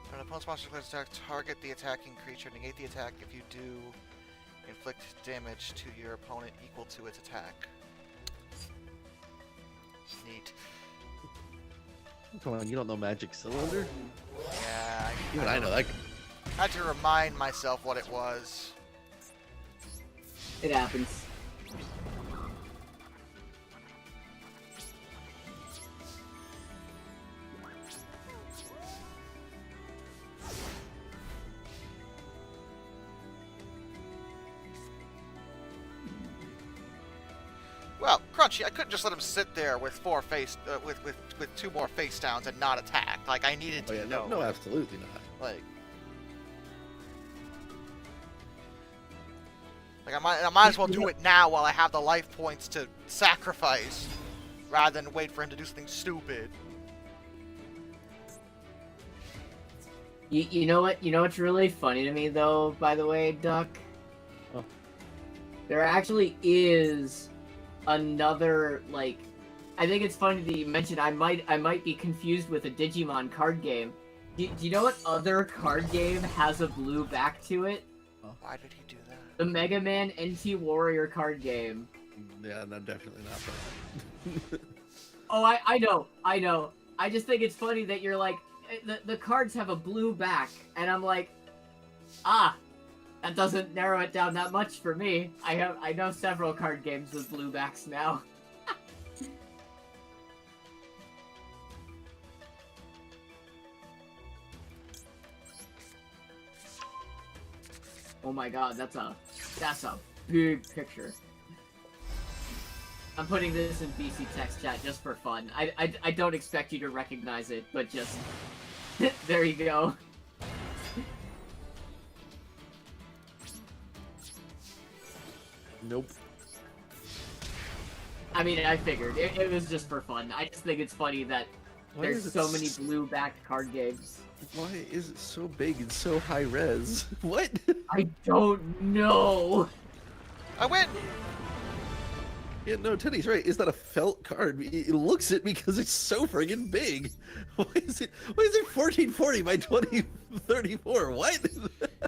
When an opponent's monster declares attack, target the attacking creature, negate the attack. If you do, inflict damage to your opponent equal to its attack. Neat. Come on, you don't know Magic Cylinder? Yeah, Even I know that. I had to remind myself what it was. It happens. Well, Crunchy, I couldn't just let him sit there with with 2 more face downs and not attack. Like, I needed Oh to yeah, know. no, absolutely not. Like I might as well do it now while I have the life points to sacrifice, rather than wait for him to do something stupid. You know what? You know what's really funny to me, though, by the way, Duck? Oh. There actually is another, like... I think it's funny that you mentioned I might be confused with a Digimon card game. Do you know what other card game has a blue back to it? Why did he do that? The Mega Man NT Warrior card game. Yeah, no, definitely not that. Oh, I know. I just think it's funny that you're like, the cards have a blue back, and I'm like, ah, that doesn't narrow it down that much for me. I know several card games with blue backs now. Oh my god, that's a big picture. I'm putting this in BC text chat just for fun. I don't expect you to recognize it, but just there you go. Nope. I mean, I figured it was just for fun. I just think it's funny that Why there's is it so many blue-backed card games. Why is it so big and so high res? What? I don't know. I win! Yeah, no, Teddy's right. It's not a felt card. It looks it because it's so friggin' big. Why is it 1440 by 2034? What?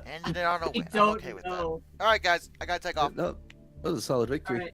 Ended it on a I win. I'm don't okay with know. that. Alright, guys, I gotta take off. No, that was a solid victory. Alright.